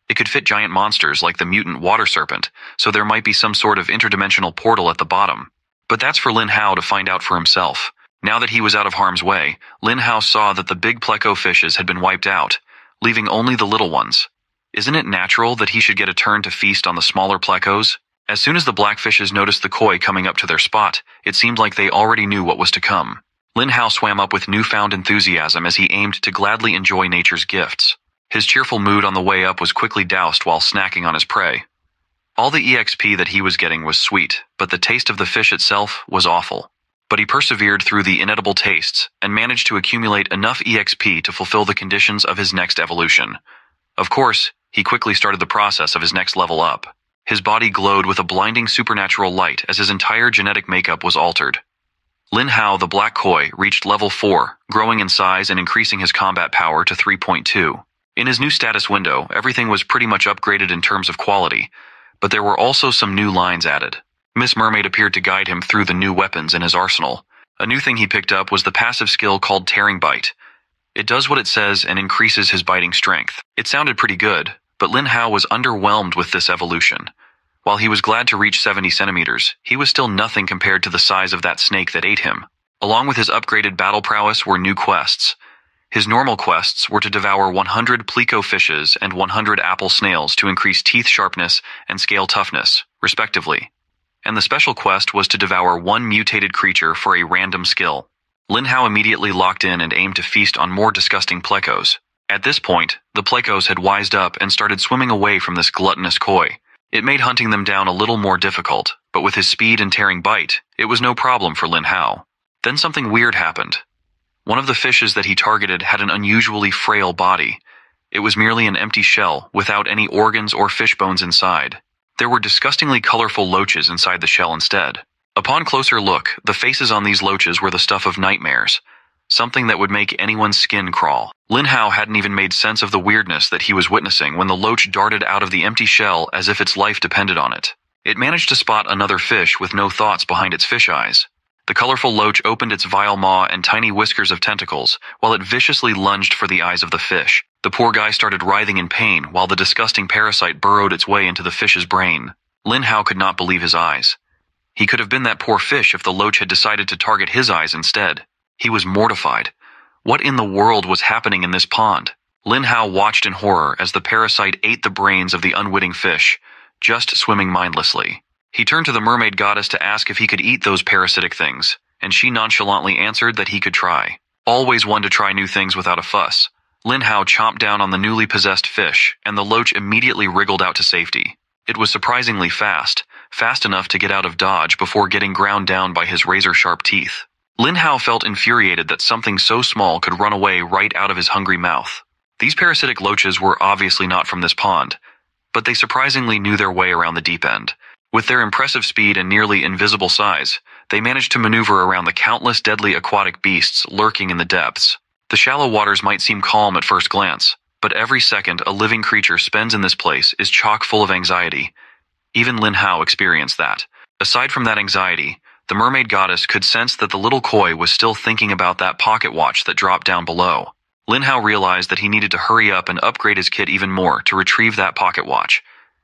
It could fit giant monsters like the mutant water serpent, so there might be some sort of interdimensional portal at the bottom. But that's for Lin Hao to find out for himself. Now that he was out of harm's way, Lin Hao saw that the big pleco fishes had been wiped out, leaving only the little ones. Isn't it natural that he should get a turn to feast on the smaller plecos? As soon as the blackfishes noticed the koi coming up to their spot, it seemed like they already knew what was to come. Lin Hao swam up with newfound enthusiasm as he aimed to gladly enjoy nature's gifts. His cheerful mood on the way up was quickly doused while snacking on his prey. All the EXP that he was getting was sweet, but the taste of the fish itself was awful. But he persevered through the inedible tastes and managed to accumulate enough EXP to fulfill the conditions of his next evolution. Of course, he quickly started the process of his next level up. His body glowed with a blinding supernatural light as his entire genetic makeup was altered. Lin Hao the Black Koi reached level 4, growing in size and increasing his combat power to 3.2. In his new status window, everything was pretty much upgraded in terms of quality, but there were also some new lines added. Miss Mermaid appeared to guide him through the new weapons in his arsenal. A new thing he picked up was the passive skill called Tearing Bite. It does what it says and increases his biting strength. It sounded pretty good, but Lin Hao was underwhelmed with this evolution. While he was glad to reach 70 centimeters, he was still nothing compared to the size of that snake that ate him. Along with his upgraded battle prowess were new quests. His normal quests were to devour 100 pleco fishes and 100 apple snails to increase teeth sharpness and scale toughness, respectively. And the special quest was to devour one mutated creature for a random skill. Lin Hao immediately locked in and aimed to feast on more disgusting plecos. At this point, the plecos had wised up and started swimming away from this gluttonous koi. It made hunting them down a little more difficult, but with his speed and tearing bite, it was no problem for Lin Hao. Then something weird happened. One of the fishes that he targeted had an unusually frail body. It was merely an empty shell, without any organs or fish bones inside. There were disgustingly colorful loaches inside the shell instead. Upon closer look, the faces on these loaches were the stuff of nightmares, something that would make anyone's skin crawl. Lin Hao hadn't even made sense of the weirdness that he was witnessing when the loach darted out of the empty shell as if its life depended on it. It managed to spot another fish with no thoughts behind its fish eyes. The colorful loach opened its vile maw and tiny whiskers of tentacles, while it viciously lunged for the eyes of the fish. The poor guy started writhing in pain while the disgusting parasite burrowed its way into the fish's brain. Lin Hao could not believe his eyes. He could have been that poor fish if the loach had decided to target his eyes instead. He was mortified. What in the world was happening in this pond? Lin Hao watched in horror as the parasite ate the brains of the unwitting fish, just swimming mindlessly. He turned to the mermaid goddess to ask if he could eat those parasitic things, and she nonchalantly answered that he could try. Always one to try new things without a fuss. Lin Hao chomped down on the newly possessed fish, and the loach immediately wriggled out to safety. It was surprisingly fast enough to get out of dodge before getting ground down by his razor-sharp teeth. Lin Hao felt infuriated that something so small could run away right out of his hungry mouth. These parasitic loaches were obviously not from this pond, but they surprisingly knew their way around the deep end. With their impressive speed and nearly invisible size, they managed to maneuver around the countless deadly aquatic beasts lurking in the depths. The shallow waters might seem calm at first glance, but every second a living creature spends in this place is chock full of anxiety. Even Lin Hao experienced that. Aside from that anxiety, the mermaid goddess could sense that the little koi was still thinking about that pocket watch that dropped down below. Lin Hao realized that he needed to hurry up and upgrade his kit even more to retrieve that pocket watch.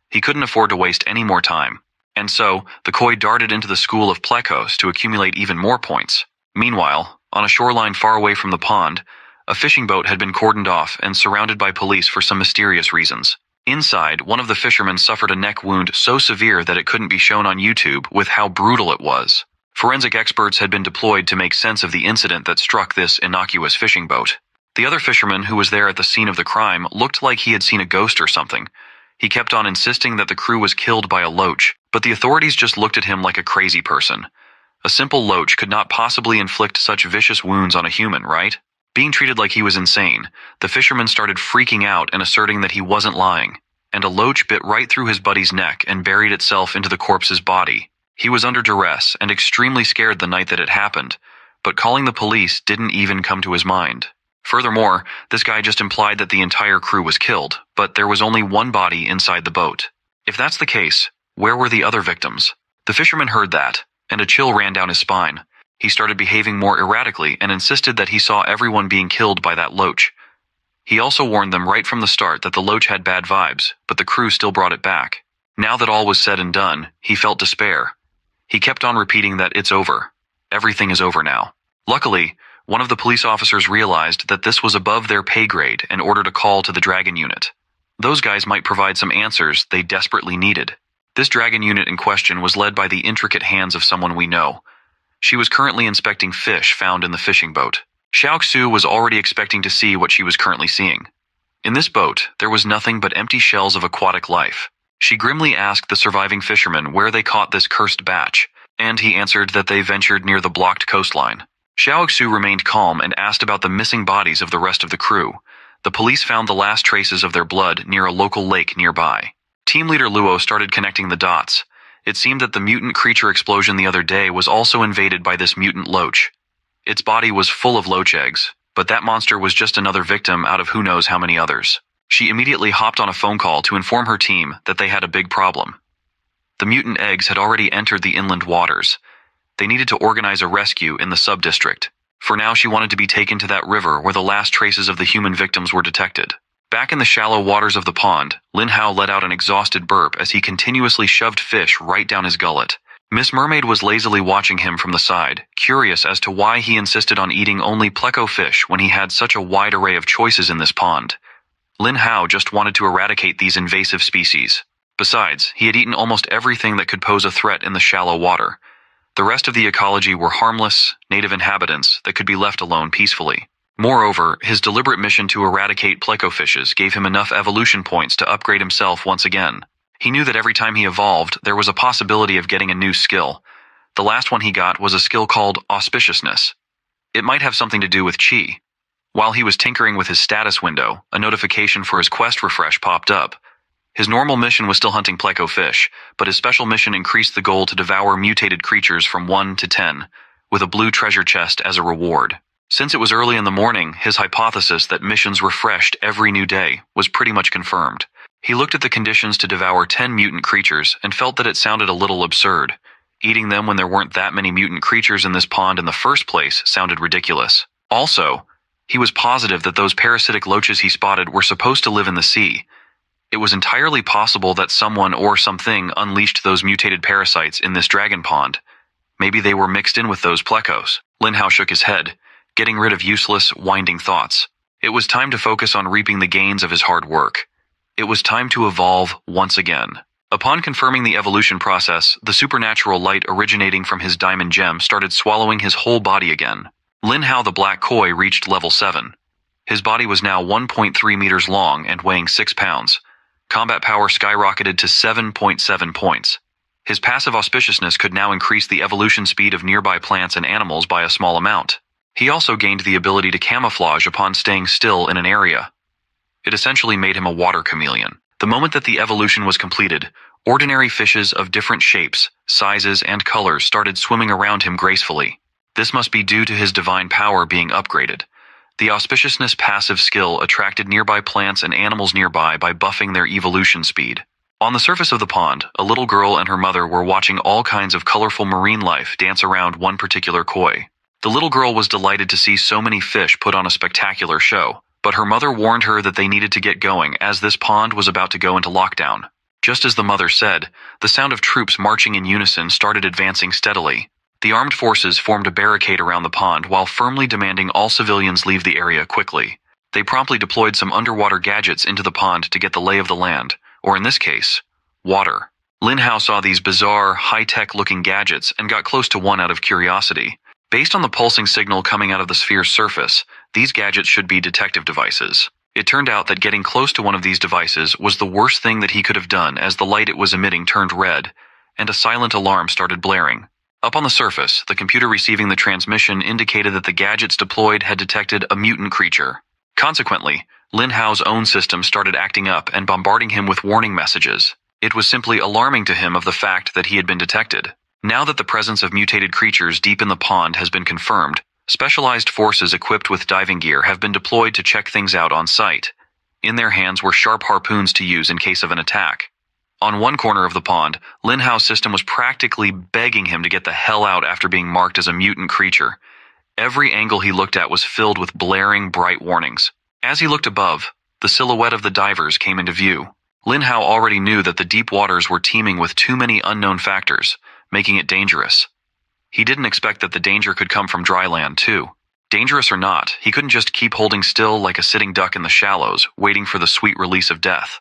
He couldn't afford to waste any more time. And so, the koi darted into the school of plecos to accumulate even more points. Meanwhile, on a shoreline far away from the pond, a fishing boat had been cordoned off and surrounded by police for some mysterious reasons. Inside, one of the fishermen suffered a neck wound so severe that it couldn't be shown on YouTube with how brutal it was. Forensic experts had been deployed to make sense of the incident that struck this innocuous fishing boat. The other fisherman who was there at the scene of the crime looked like he had seen a ghost or something. He kept on insisting that the crew was killed by a loach, but the authorities just looked at him like a crazy person. A simple loach could not possibly inflict such vicious wounds on a human, right? Being treated like he was insane, the fisherman started freaking out and asserting that he wasn't lying, and a loach bit right through his buddy's neck and buried itself into the corpse's body. He was under duress and extremely scared the night that it happened, but calling the police didn't even come to his mind. Furthermore, this guy just implied that the entire crew was killed, but there was only one body inside the boat. If that's the case, where were the other victims? The fisherman heard that, and a chill ran down his spine. He started behaving more erratically and insisted that he saw everyone being killed by that loach. He also warned them right from the start that the loach had bad vibes, but the crew still brought it back. Now that all was said and done, he felt despair. He kept on repeating that it's over. Everything is over now. Luckily, one of the police officers realized that this was above their pay grade and ordered a call to the Dragon Unit. Those guys might provide some answers they desperately needed. This Dragon Unit in question was led by the intricate hands of someone we know. She was currently inspecting fish found in the fishing boat. Xiao Xu was already expecting to see what she was currently seeing. In this boat, there was nothing but empty shells of aquatic life. She grimly asked the surviving fishermen where they caught this cursed batch, and he answered that they ventured near the blocked coastline. Xiaoxu remained calm and asked about the missing bodies of the rest of the crew. The police found the last traces of their blood near a local lake nearby. Team leader Luo started connecting the dots. It seemed that the mutant creature explosion the other day was also invaded by this mutant loach. Its body was full of loach eggs, but that monster was just another victim out of who knows how many others. She immediately hopped on a phone call to inform her team that they had a big problem. The mutant eggs had already entered the inland waters. They needed to organize a rescue in the sub-district. For now, she wanted to be taken to that river where the last traces of the human victims were detected. Back in the shallow waters of the pond, Lin Hao let out an exhausted burp as he continuously shoved fish right down his gullet. Miss Mermaid was lazily watching him from the side, curious as to why he insisted on eating only pleco fish when he had such a wide array of choices in this pond. Lin Hao just wanted to eradicate these invasive species. Besides, he had eaten almost everything that could pose a threat in the shallow water. The rest of the ecology were harmless, native inhabitants that could be left alone peacefully. Moreover, his deliberate mission to eradicate plecofishes gave him enough evolution points to upgrade himself once again. He knew that every time he evolved, there was a possibility of getting a new skill. The last one he got was a skill called auspiciousness. It might have something to do with Qi. While he was tinkering with his status window, a notification for his quest refresh popped up. His normal mission was still hunting pleco fish, but his special mission increased the goal to devour mutated creatures from 1 to 10, with a blue treasure chest as a reward. Since it was early in the morning, his hypothesis that missions refreshed every new day was pretty much confirmed. He looked at the conditions to devour 10 mutant creatures and felt that it sounded a little absurd. Eating them when there weren't that many mutant creatures in this pond in the first place sounded ridiculous. Also, he was positive that those parasitic loaches he spotted were supposed to live in the sea. It was entirely possible that someone or something unleashed those mutated parasites in this dragon pond. Maybe they were mixed in with those plecos. Lin Hao shook his head, getting rid of useless, winding thoughts. It was time to focus on reaping the gains of his hard work. It was time to evolve once again. Upon confirming the evolution process, the supernatural light originating from his diamond gem started swallowing his whole body again. Lin Hao the Black Koi reached level 7. His body was now 1.3 meters long and weighing 6 pounds. Combat power skyrocketed to 7.7 points. His passive auspiciousness could now increase the evolution speed of nearby plants and animals by a small amount. He also gained the ability to camouflage upon staying still in an area. It essentially made him a water chameleon. The moment that the evolution was completed, ordinary fishes of different shapes, sizes, and colors started swimming around him gracefully. This must be due to his divine power being upgraded. The auspiciousness passive skill attracted nearby plants and animals nearby by buffing their evolution speed. On the surface of the pond, a little girl and her mother were watching all kinds of colorful marine life dance around one particular koi. The little girl was delighted to see so many fish put on a spectacular show, but her mother warned her that they needed to get going as this pond was about to go into lockdown. Just as the mother said, the sound of troops marching in unison started advancing steadily. The armed forces formed a barricade around the pond while firmly demanding all civilians leave the area quickly. They promptly deployed some underwater gadgets into the pond to get the lay of the land, or in this case, water. Lin Hao saw these bizarre, high-tech looking gadgets and got close to one out of curiosity. Based on the pulsing signal coming out of the sphere's surface, these gadgets should be detective devices. It turned out that getting close to one of these devices was the worst thing that he could have done as the light it was emitting turned red, and a silent alarm started blaring. Up on the surface, the computer receiving the transmission indicated that the gadgets deployed had detected a mutant creature. Consequently, Lin Hao's own system started acting up and bombarding him with warning messages. It was simply alarming to him of the fact that he had been detected. Now that the presence of mutated creatures deep in the pond has been confirmed, specialized forces equipped with diving gear have been deployed to check things out on site. In their hands were sharp harpoons to use in case of an attack. On one corner of the pond, Lin Hao's system was practically begging him to get the hell out after being marked as a mutant creature. Every angle he looked at was filled with blaring, bright warnings. As he looked above, the silhouette of the divers came into view. Lin Hao already knew that the deep waters were teeming with too many unknown factors, making it dangerous. He didn't expect that the danger could come from dry land, too. Dangerous or not, he couldn't just keep holding still like a sitting duck in the shallows, waiting for the sweet release of death.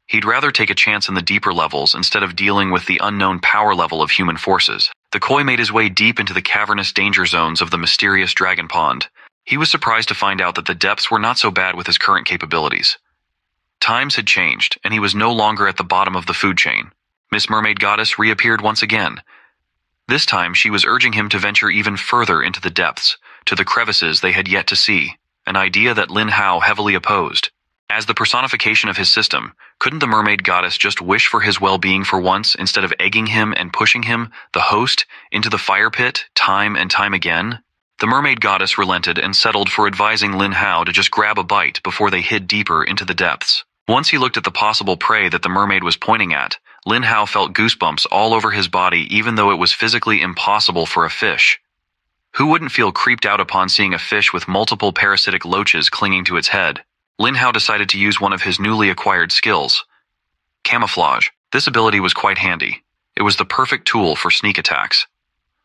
He'd rather take a chance in the deeper levels instead of dealing with the unknown power level of human forces. The koi made his way deep into the cavernous danger zones of the mysterious dragon pond. He was surprised to find out that the depths were not so bad with his current capabilities. Times had changed, and he was no longer at the bottom of the food chain. Miss Mermaid Goddess reappeared once again. This time she was urging him to venture even further into the depths, to the crevices they had yet to see, an idea that Lin Hao heavily opposed. As the personification of his system, couldn't the Mermaid Goddess just wish for his well-being for once instead of egging him and pushing him, the host, into the fire pit time and time again? The Mermaid Goddess relented and settled for advising Lin Hao to just grab a bite before they hid deeper into the depths. Once he looked at the possible prey that the mermaid was pointing at, Lin Hao felt goosebumps all over his body even though it was physically impossible for a fish. Who wouldn't feel creeped out upon seeing a fish with multiple parasitic loaches clinging to its head? Lin Hao decided to use one of his newly acquired skills. Camouflage. This ability was quite handy. It was the perfect tool for sneak attacks.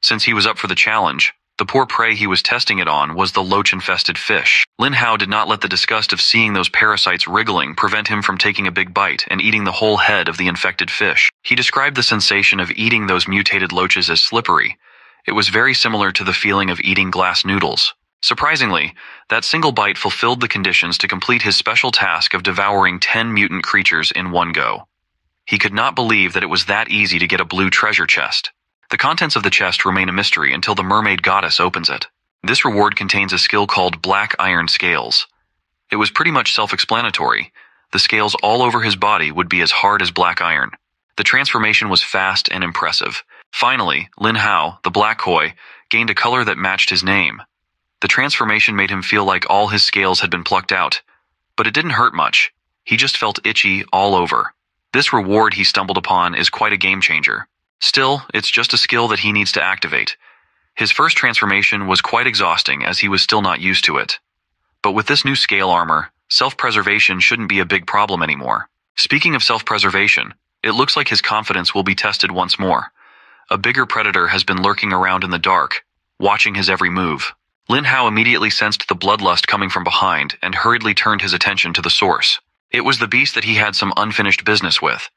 Since he was up for the challenge, the poor prey he was testing it on was the loach-infested fish. Lin Hao did not let the disgust of seeing those parasites wriggling prevent him from taking a big bite and eating the whole head of the infected fish. He described the sensation of eating those mutated loaches as slippery. It was very similar to the feeling of eating glass noodles. Surprisingly, that single bite fulfilled the conditions to complete his special task of devouring 10 mutant creatures in one go. He could not believe that it was that easy to get a blue treasure chest. The contents of the chest remain a mystery until the Mermaid Goddess opens it. This reward contains a skill called Black Iron Scales. It was pretty much self-explanatory. The scales all over his body would be as hard as black iron. The transformation was fast and impressive. Finally, Lin Hao, the black koi, gained a color that matched his name. The transformation made him feel like all his scales had been plucked out. But it didn't hurt much. He just felt itchy all over. This reward he stumbled upon is quite a game changer. Still, it's just a skill that he needs to activate. His first transformation was quite exhausting as he was still not used to it. But with this new scale armor, self-preservation shouldn't be a big problem anymore. Speaking of self-preservation, it looks like his confidence will be tested once more. A bigger predator has been lurking around in the dark, watching his every move. Lin Hao immediately sensed the bloodlust coming from behind and hurriedly turned his attention to the source. It was the beast that he had some unfinished business with,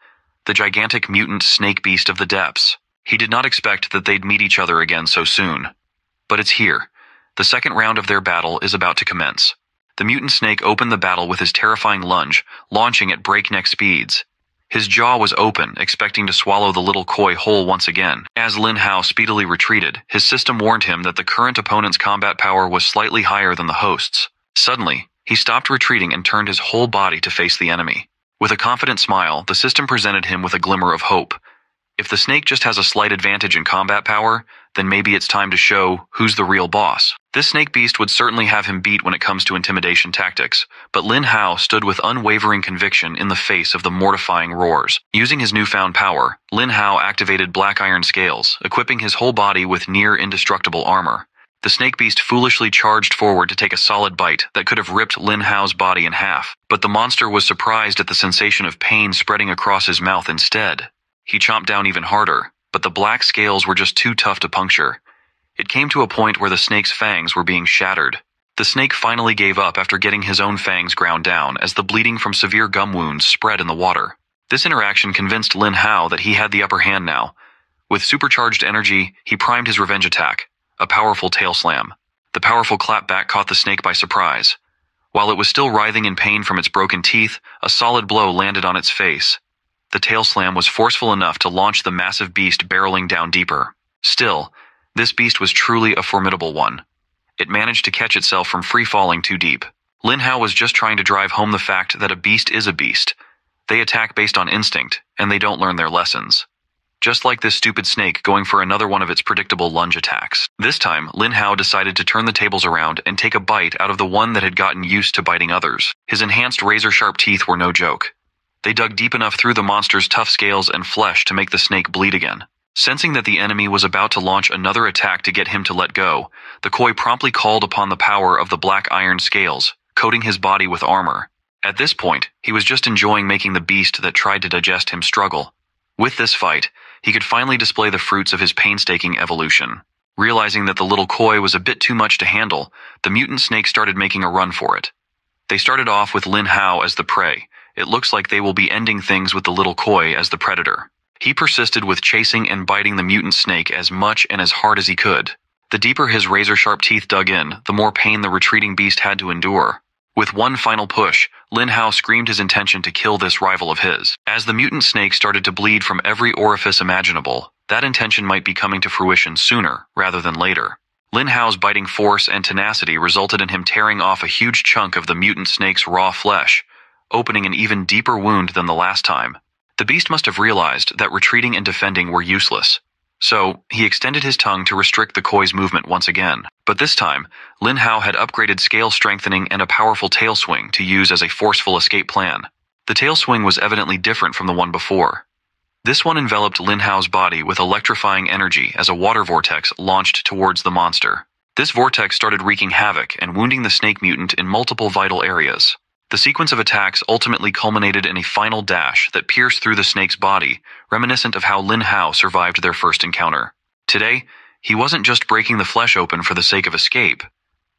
the gigantic mutant snake beast of the depths. He did not expect that they'd meet each other again so soon. But it's here. The second round of their battle is about to commence. The mutant snake opened the battle with his terrifying lunge, launching at breakneck speeds. His jaw was open, expecting to swallow the little koi whole once again. As Lin Hao speedily retreated, his system warned him that the current opponent's combat power was slightly higher than the host's. Suddenly, he stopped retreating and turned his whole body to face the enemy. With a confident smile, the system presented him with a glimmer of hope. If the snake just has a slight advantage in combat power, then maybe it's time to show who's the real boss. This snake beast would certainly have him beat when it comes to intimidation tactics, but Lin Hao stood with unwavering conviction in the face of the mortifying roars. Using his newfound power, Lin Hao activated Black Iron Scales, equipping his whole body with near-indestructible armor. The snake beast foolishly charged forward to take a solid bite that could have ripped Lin Hao's body in half, but the monster was surprised at the sensation of pain spreading across his mouth instead. He chomped down even harder, but the black scales were just too tough to puncture. It came to a point where the snake's fangs were being shattered. The snake finally gave up after getting his own fangs ground down as the bleeding from severe gum wounds spread in the water. This interaction convinced Lin Hao that he had the upper hand now. With supercharged energy, he primed his revenge attack, a powerful tail slam. The powerful clapback caught the snake by surprise. While it was still writhing in pain from its broken teeth, a solid blow landed on its face. The tail slam was forceful enough to launch the massive beast barreling down deeper. Still, this beast was truly a formidable one. It managed to catch itself from free-falling too deep. Lin Hao was just trying to drive home the fact that a beast is a beast. They attack based on instinct, and they don't learn their lessons. Just like this stupid snake going for another one of its predictable lunge attacks. This time, Lin Hao decided to turn the tables around and take a bite out of the one that had gotten used to biting others. His enhanced razor-sharp teeth were no joke. They dug deep enough through the monster's tough scales and flesh to make the snake bleed again. Sensing that the enemy was about to launch another attack to get him to let go, the koi promptly called upon the power of the black iron scales, coating his body with armor. At this point, he was just enjoying making the beast that tried to digest him struggle. With this fight, he could finally display the fruits of his painstaking evolution. Realizing that the little koi was a bit too much to handle, the mutant snake started making a run for it. They started off with Lin Hao as the prey. It looks like they will be ending things with the little koi as the predator. He persisted with chasing and biting the mutant snake as much and as hard as he could. The deeper his razor-sharp teeth dug in, the more pain the retreating beast had to endure. With one final push, Lin Hao screamed his intention to kill this rival of his. As the mutant snake started to bleed from every orifice imaginable, that intention might be coming to fruition sooner rather than later. Lin Hao's biting force and tenacity resulted in him tearing off a huge chunk of the mutant snake's raw flesh, opening an even deeper wound than the last time. The beast must have realized that retreating and defending were useless. So, he extended his tongue to restrict the koi's movement once again. But this time, Lin Hao had upgraded scale strengthening and a powerful tail swing to use as a forceful escape plan. The tail swing was evidently different from the one before. This one enveloped Lin Hao's body with electrifying energy as a water vortex launched towards the monster. This vortex started wreaking havoc and wounding the snake mutant in multiple vital areas. The sequence of attacks ultimately culminated in a final dash that pierced through the snake's body, reminiscent of how Lin Hao survived their first encounter. Today, he wasn't just breaking the flesh open for the sake of escape.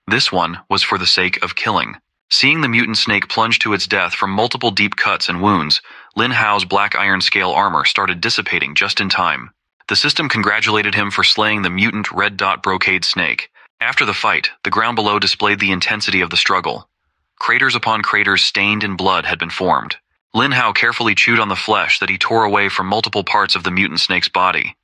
This one was for the sake of killing. Seeing the mutant snake plunge to its death from multiple deep cuts and wounds, Lin Hao's black iron scale armor started dissipating just in time. The system congratulated him for slaying the mutant red dot brocade snake. After the fight, the ground below displayed the intensity of the struggle. Craters upon craters stained in blood had been formed. Lin Hao carefully chewed on the flesh that he tore away from multiple parts of the mutant snake's body.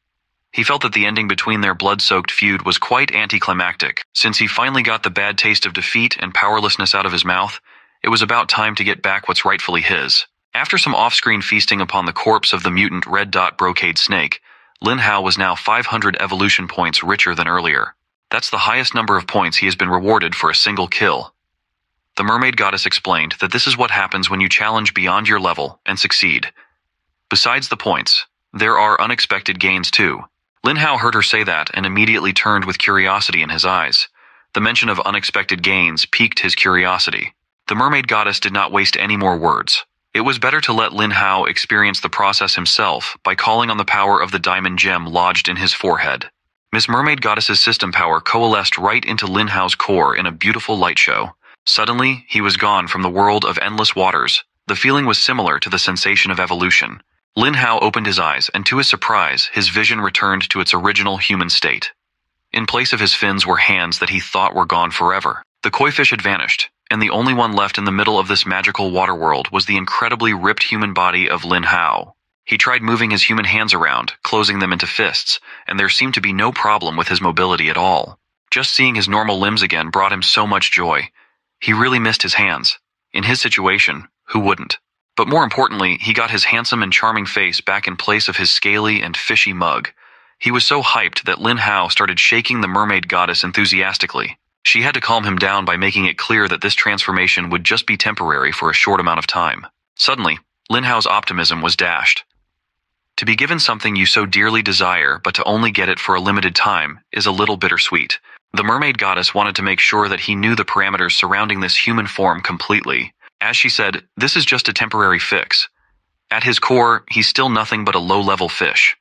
He felt that the ending between their blood-soaked feud was quite anticlimactic. Since he finally got the bad taste of defeat and powerlessness out of his mouth, it was about time to get back what's rightfully his. After some off-screen feasting upon the corpse of the mutant red dot brocade snake, Lin Hao was now 500 evolution points richer than earlier. That's the highest number of points he has been rewarded for a single kill. The mermaid goddess explained that this is what happens when you challenge beyond your level and succeed. Besides the points, there are unexpected gains too. Lin Hao heard her say that and immediately turned with curiosity in his eyes. The mention of unexpected gains piqued his curiosity. The mermaid goddess did not waste any more words. It was better to let Lin Hao experience the process himself by calling on the power of the diamond gem lodged in his forehead. Miss Mermaid Goddess's system power coalesced right into Lin Hao's core in a beautiful light show. Suddenly, he was gone from the world of endless waters. The feeling was similar to the sensation of evolution. Lin Hao opened his eyes, and to his surprise, his vision returned to its original human state. In place of his fins were hands that he thought were gone forever. The koi fish had vanished, and the only one left in the middle of this magical water world was the incredibly ripped human body of Lin Hao. He tried moving his human hands around, closing them into fists, and there seemed to be no problem with his mobility at all. Just seeing his normal limbs again brought him so much joy. He really missed his hands. In his situation, who wouldn't? But more importantly, he got his handsome and charming face back in place of his scaly and fishy mug. He was so hyped that Lin Hao started shaking the mermaid goddess enthusiastically. She had to calm him down by making it clear that this transformation would just be temporary for a short amount of time. Suddenly, Lin Hao's optimism was dashed. To be given something you so dearly desire but to only get it for a limited time is a little bittersweet. The mermaid goddess wanted to make sure that he knew the parameters surrounding this human form completely. As she said, this is just a temporary fix. At his core, he's still nothing but a low-level fish.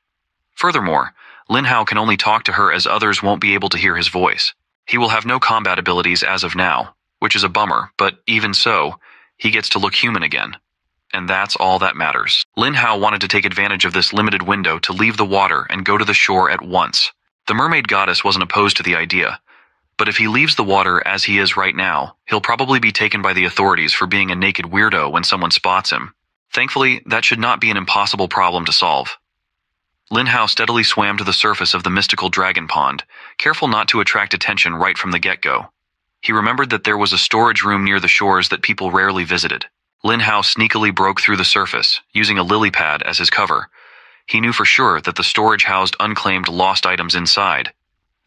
Furthermore, Lin Hao can only talk to her as others won't be able to hear his voice. He will have no combat abilities as of now, which is a bummer, but even so, he gets to look human again. And that's all that matters. Lin Hao wanted to take advantage of this limited window to leave the water and go to the shore at once. The mermaid goddess wasn't opposed to the idea. But if he leaves the water as he is right now, he'll probably be taken by the authorities for being a naked weirdo when someone spots him. Thankfully, that should not be an impossible problem to solve. Lin Hao steadily swam to the surface of the mystical dragon pond, careful not to attract attention right from the get-go. He remembered that there was a storage room near the shores that people rarely visited. Lin Hao sneakily broke through the surface, using a lily pad as his cover. He knew for sure that the storage housed unclaimed lost items inside.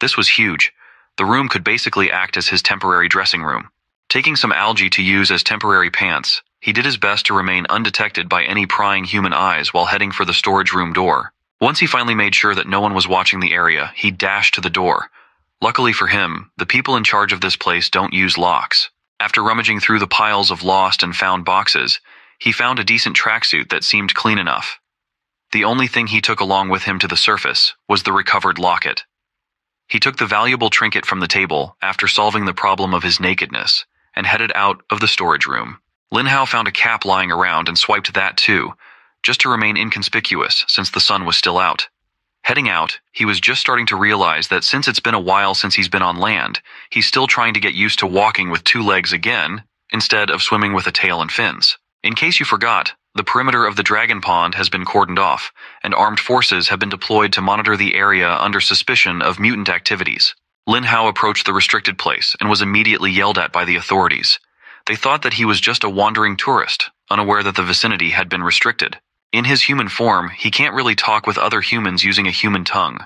This was huge. The room could basically act as his temporary dressing room. Taking some algae to use as temporary pants, he did his best to remain undetected by any prying human eyes while heading for the storage room door. Once he finally made sure that no one was watching the area, he dashed to the door. Luckily for him, the people in charge of this place don't use locks. After rummaging through the piles of lost and found boxes, he found a decent tracksuit that seemed clean enough. The only thing he took along with him to the surface was the recovered locket. He took the valuable trinket from the table after solving the problem of his nakedness and headed out of the storage room. Lin Hao found a cap lying around and swiped that too, just to remain inconspicuous since the sun was still out. Heading out, he was just starting to realize that since it's been a while since he's been on land, he's still trying to get used to walking with two legs again, instead of swimming with a tail and fins. In case you forgot, the perimeter of the dragon pond has been cordoned off, and armed forces have been deployed to monitor the area under suspicion of mutant activities. Lin Hao approached the restricted place and was immediately yelled at by the authorities. They thought that he was just a wandering tourist, unaware that the vicinity had been restricted. In his human form, he can't really talk with other humans using a human tongue.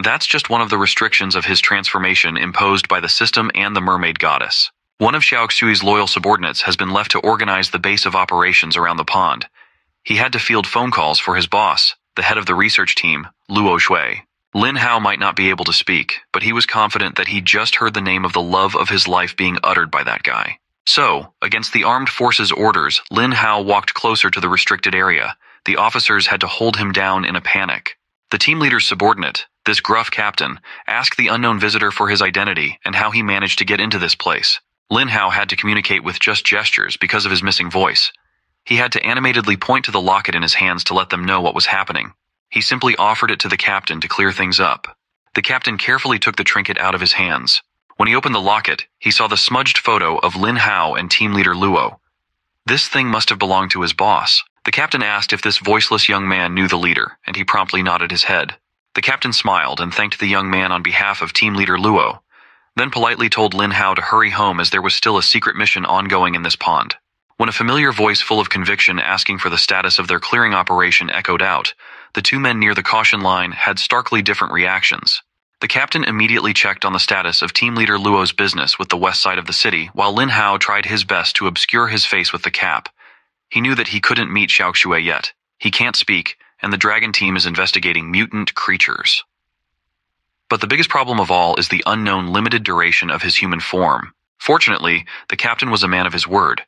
That's just one of the restrictions of his transformation imposed by the system and the mermaid goddess. One of Xiaoxui's loyal subordinates has been left to organize the base of operations around the pond. He had to field phone calls for his boss, the head of the research team, Luo Shui. Lin Hao might not be able to speak, but he was confident that he just heard the name of the love of his life being uttered by that guy. So, against the armed forces' orders, Lin Hao walked closer to the restricted area. The officers had to hold him down in a panic. The team leader's subordinate, this gruff captain, asked the unknown visitor for his identity and how he managed to get into this place. Lin Hao had to communicate with just gestures because of his missing voice. He had to animatedly point to the locket in his hands to let them know what was happening. He simply offered it to the captain to clear things up. The captain carefully took the trinket out of his hands. When he opened the locket, he saw the smudged photo of Lin Hao and team leader Luo. This thing must have belonged to his boss. The captain asked if this voiceless young man knew the leader, and he promptly nodded his head. The captain smiled and thanked the young man on behalf of team leader Luo, then politely told Lin Hao to hurry home as there was still a secret mission ongoing in this pond. When a familiar voice full of conviction asking for the status of their clearing operation echoed out, the two men near the caution line had starkly different reactions. The captain immediately checked on the status of team leader Luo's business with the west side of the city, while Lin Hao tried his best to obscure his face with the cap. He knew that he couldn't meet Xiaoxue yet. He can't speak, and the dragon team is investigating mutant creatures. But the biggest problem of all is the unknown limited duration of his human form. Fortunately, the captain was a man of his word.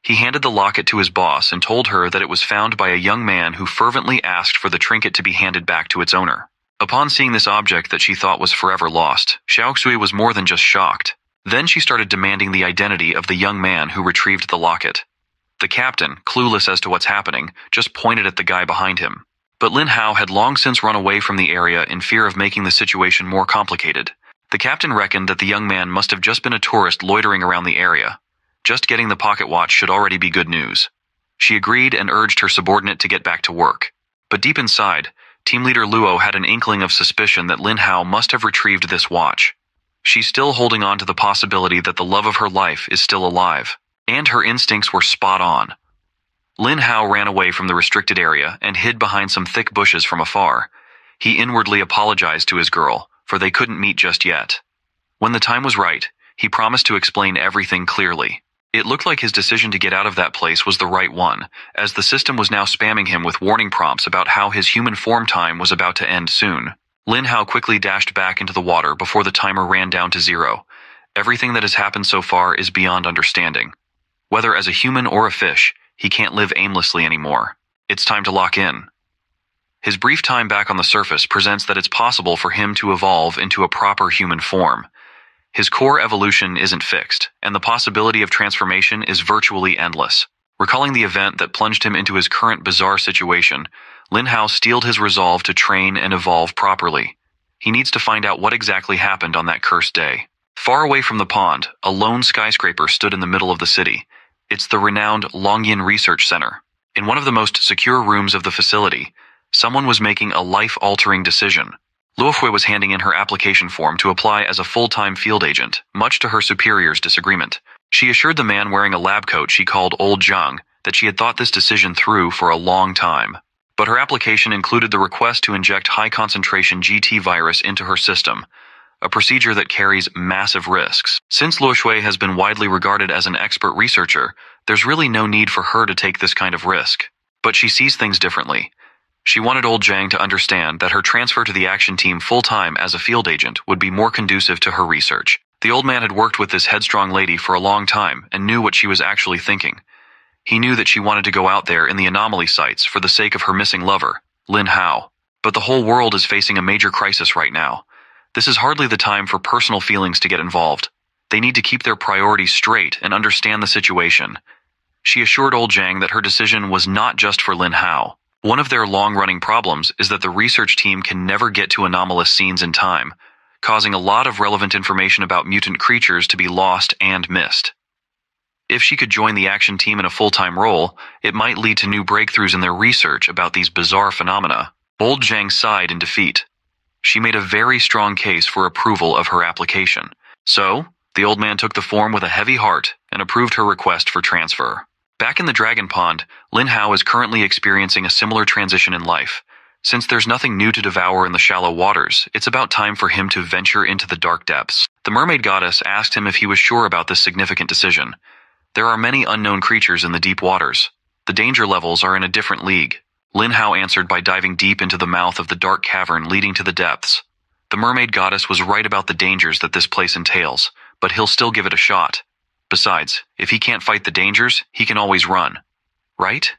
He handed the locket to his boss and told her that it was found by a young man who fervently asked for the trinket to be handed back to its owner. Upon seeing this object that she thought was forever lost, Xiaoxue was more than just shocked. Then she started demanding the identity of the young man who retrieved the locket. The captain, clueless as to what's happening, just pointed at the guy behind him. But Lin Hao had long since run away from the area in fear of making the situation more complicated. The captain reckoned that the young man must have just been a tourist loitering around the area. Just getting the pocket watch should already be good news. She agreed and urged her subordinate to get back to work. But deep inside, team leader Luo had an inkling of suspicion that Lin Hao must have retrieved this watch. She's still holding on to the possibility that the love of her life is still alive. And her instincts were spot on. Lin Hao ran away from the restricted area and hid behind some thick bushes from afar. He inwardly apologized to his girl, for they couldn't meet just yet. When the time was right, he promised to explain everything clearly. It looked like his decision to get out of that place was the right one, as the system was now spamming him with warning prompts about how his human form time was about to end soon. Lin Hao quickly dashed back into the water before the timer ran down to 0. Everything that has happened so far is beyond understanding. Whether as a human or a fish, he can't live aimlessly anymore. It's time to lock in. His brief time back on the surface presents that it's possible for him to evolve into a proper human form. His core evolution isn't fixed, and the possibility of transformation is virtually endless. Recalling the event that plunged him into his current bizarre situation, Lin Hao steeled his resolve to train and evolve properly. He needs to find out what exactly happened on that cursed day. Far away from the pond, a lone skyscraper stood in the middle of the city. It's the renowned Longyin Research Center. In one of the most secure rooms of the facility, someone was making a life-altering decision. Luofei was handing in her application form to apply as a full-time field agent, much to her superior's disagreement. She assured the man wearing a lab coat she called Old Zhang that she had thought this decision through for a long time. But her application included the request to inject high-concentration GT virus into her system, a procedure that carries massive risks. Since Luoshui has been widely regarded as an expert researcher, there's really no need for her to take this kind of risk. But she sees things differently. She wanted Old Zhang to understand that her transfer to the action team full-time as a field agent would be more conducive to her research. The old man had worked with this headstrong lady for a long time and knew what she was actually thinking. He knew that she wanted to go out there in the anomaly sites for the sake of her missing lover, Lin Hao. But the whole world is facing a major crisis right now. This is hardly the time for personal feelings to get involved. They need to keep their priorities straight and understand the situation. She assured Old Zhang that her decision was not just for Lin Hao. One of their long-running problems is that the research team can never get to anomalous scenes in time, causing a lot of relevant information about mutant creatures to be lost and missed. If she could join the action team in a full-time role, it might lead to new breakthroughs in their research about these bizarre phenomena. Old Zhang sighed in defeat. She made a very strong case for approval of her application. So, the old man took the form with a heavy heart and approved her request for transfer. Back in the Dragon Pond, Lin Hao is currently experiencing a similar transition in life. Since there's nothing new to devour in the shallow waters, it's about time for him to venture into the dark depths. The mermaid goddess asked him if he was sure about this significant decision. There are many unknown creatures in the deep waters. The danger levels are in a different league. Lin Hao answered by diving deep into the mouth of the dark cavern leading to the depths. The mermaid goddess was right about the dangers that this place entails, but he'll still give it a shot. Besides, if he can't fight the dangers, he can always run. Right?